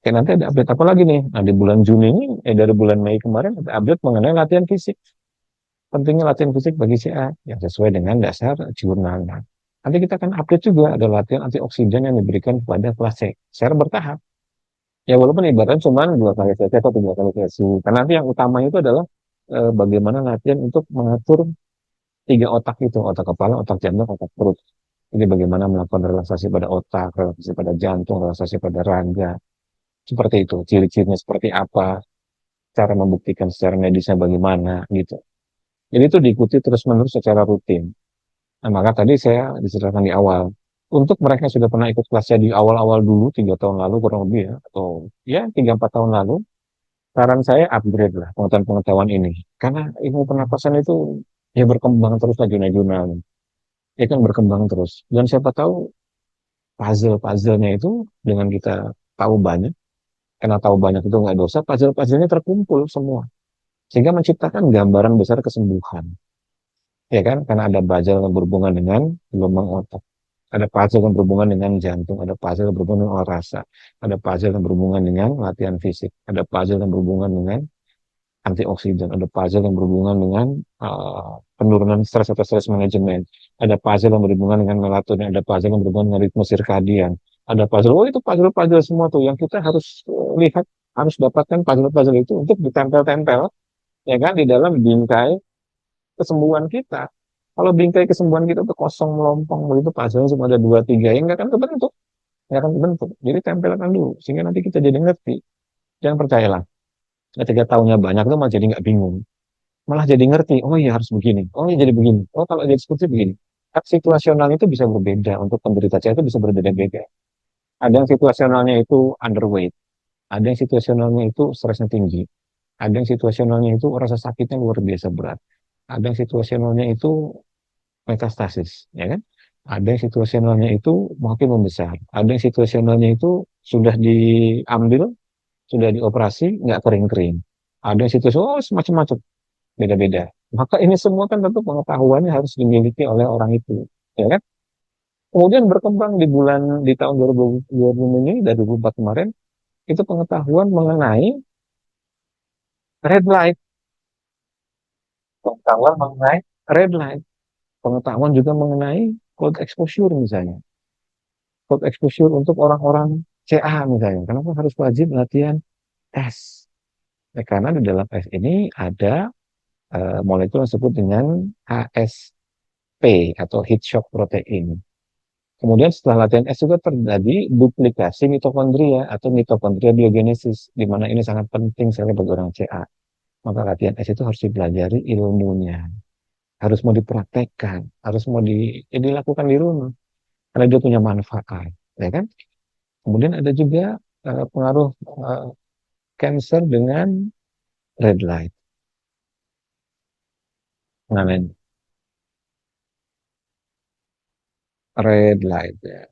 S1: Kayak nanti ada update apa lagi nih? Nah, di bulan Juni ini, dari bulan Mei kemarin ada update mengenai latihan fisik. Pentingnya latihan fisik bagi CA yang sesuai dengan dasar jurnalnya. Nanti kita akan update juga ada latihan antioksidan yang diberikan kepada kelas C secara bertahap. Ya walaupun ibaratnya cuma 2 kali sesi atau 3 kali sesi. Karena nanti yang utama itu adalah bagaimana latihan untuk mengatur 3 otak itu, otak kepala, otak jantung, otak perut. Jadi bagaimana melakukan relaksasi pada otak, relaksasi pada jantung, relaksasi pada raga. Seperti itu, ciri-cirinya seperti apa, cara membuktikan secara medisnya bagaimana, gitu. Jadi itu diikuti terus-menerus secara rutin. Nah, maka tadi saya diceritakan di awal. Untuk mereka yang sudah pernah ikut kelasnya di awal-awal dulu, 3 tahun lalu kurang lebih ya, atau ya 3-4 tahun lalu, saran saya upgrade lah pengetahuan-pengetahuan ini. Karena ilmu pernapasan itu ya berkembang terus lah jurnal-jurnal. Ya kan berkembang terus. Dan siapa tahu puzzle-puzzlenya itu dengan kita tahu banyak, karena tahu banyak itu nggak dosa, puzzle-puzzlenya terkumpul semua. Sehingga menciptakan gambaran besar kesembuhan. Ya kan? Karena ada puzzle yang berhubungan dengan gelombang otak. Ada puzzle yang berhubungan dengan jantung, ada puzzle yang berhubungan dengan olah rasa, ada puzzle yang berhubungan dengan latihan fisik, ada puzzle yang berhubungan dengan antioksidan, ada puzzle yang berhubungan dengan penurunan stres atau stress management, ada puzzle yang berhubungan dengan melatonin, ada puzzle yang berhubungan dengan ritme sirkadian, ada puzzle, oh itu puzzle-puzzle semua tuh yang kita harus lihat, harus dapatkan puzzle-puzzle itu untuk ditempel-tempel, ya kan, di dalam bingkai kesembuhan kita. Kalau bingkai kesembuhan kita tuh kosong melompong begitu, puzzle cuma ada 2 3 yang nggak akan kebentuk, nggak akan kebentuk. Jadi tempelkan dulu sehingga nanti kita jadi ngerti. Jangan percayalah, ketika tahunya banyak tuh malah jadi nggak bingung, malah jadi ngerti. Oh iya harus begini, oh iya jadi begini, oh kalau jadi seperti begini. Hak situasional itu bisa berbeda untuk penderita C itu bisa berbeda-beda. Ada yang situasionalnya itu underweight, ada yang situasionalnya itu stresnya tinggi, ada yang situasionalnya itu rasa sakitnya luar biasa berat, ada yang situasionalnya itu metastasis, ya kan? Ada yang situasionalnya itu makin membesar, ada yang situasionalnya itu sudah diambil, sudah dioperasi, nggak kering-kering. Ada yang situasional, oh semacam-macam, beda-beda. Maka ini semua kan tentu pengetahuannya harus dimiliki oleh orang itu, ya kan? Kemudian berkembang di tahun 2020 ini, dari 2004 kemarin, itu pengetahuan mengenai red light, pengetahuan mengenai red light, pengetahuan juga mengenai cold exposure misalnya. Cold exposure untuk orang-orang CA misalnya. Kenapa harus wajib latihan tes? Ya, karena di dalam tes ini ada molekul yang disebut dengan ASP atau heat shock protein. Kemudian setelah latihan S juga terjadi duplikasi mitokondria atau mitokondria biogenesis, di mana ini sangat penting sekali bagi orang CA. Maka latihan S itu harus dipelajari ilmunya, harus mau dipraktekkan, harus mau dilakukan di rumah, karena dia punya manfaat, ya kan? Kemudian ada juga pengaruh cancer dengan red light. Nah, red light ya.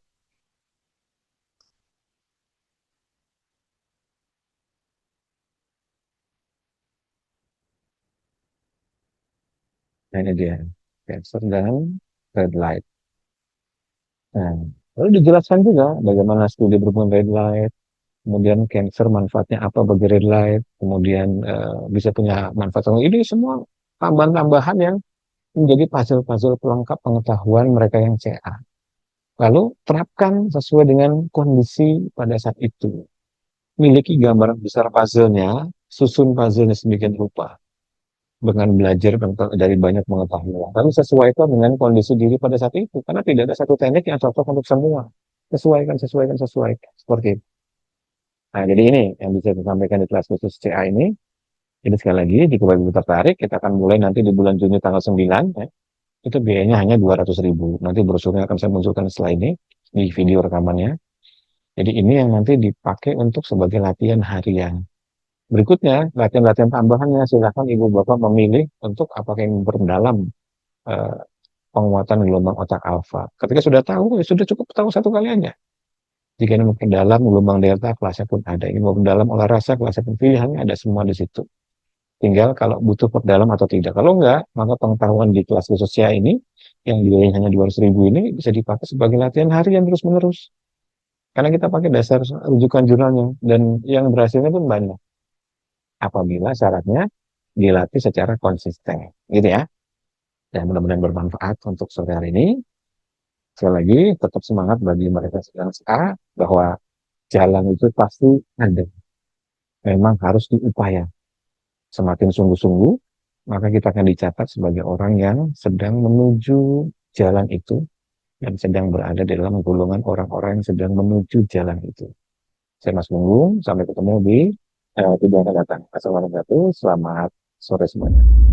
S1: Nah, ini dia cancer dan red light. Nah, lalu dijelaskan juga bagaimana studi berhubungan red light, kemudian cancer manfaatnya apa bagi red light, kemudian bisa punya manfaat. Ini semua tambahan-tambahan yang menjadi puzzle-puzzle pelengkap pengetahuan mereka yang CA. Lalu terapkan sesuai dengan kondisi pada saat itu. Miliki gambaran besar puzzle-nya, susun puzzle-nya sedemikian rupa dengan belajar dari banyak pengetahuan. Lalu sesuaikan dengan kondisi diri pada saat itu, karena tidak ada satu teknik yang cocok untuk semua. Sesuaikan, sesuaikan, sesuaikan. Seperti itu. Nah, jadi ini yang bisa disampaikan di kelas khusus CA ini. Jadi sekali lagi, jika Bapak Ibu tertarik, kita akan mulai nanti di bulan Juni tanggal 9, ya. Itu biayanya hanya 200.000. Nanti brosurnya akan saya munculkan setelah ini, di video rekamannya. Jadi ini yang nanti dipakai untuk sebagai latihan harian. Berikutnya, latihan-latihan tambahannya silakan ibu bapak memilih untuk apakah yang memperdalam eh, penguatan gelombang otak alfa. Ketika sudah tahu, ya sudah cukup tahu satu kali aja. Jika ini memperdalam gelombang delta, kelasnya pun ada. Ini memperdalam olah rasa, kelasnya pun pilihannya ada semua di situ. Tinggal kalau butuh perdalam atau tidak. Kalau enggak, maka pengetahuan di kelas khususnya ini, yang biayanya hanya 200.000 ini, bisa dipakai sebagai latihan harian terus-menerus. Karena kita pakai dasar rujukan jurnalnya. Dan yang berhasilnya pun banyak. Apabila syaratnya dilatih secara konsisten. Gitu ya. Dan mudah-mudahan bermanfaat untuk sore hari ini. Sekali lagi, tetap semangat bagi mereka sedang A, bahwa jalan itu pasti ada. Memang harus diupaya. Semakin sungguh-sungguh, maka kita akan dicatat sebagai orang yang sedang menuju jalan itu dan sedang berada dalam golongan orang-orang yang sedang menuju jalan itu. Saya Mas Munggung, sampai ketemu di video yang akan datang. Assalamualaikum warahmatullahi wabarakatuh. Selamat sore semuanya.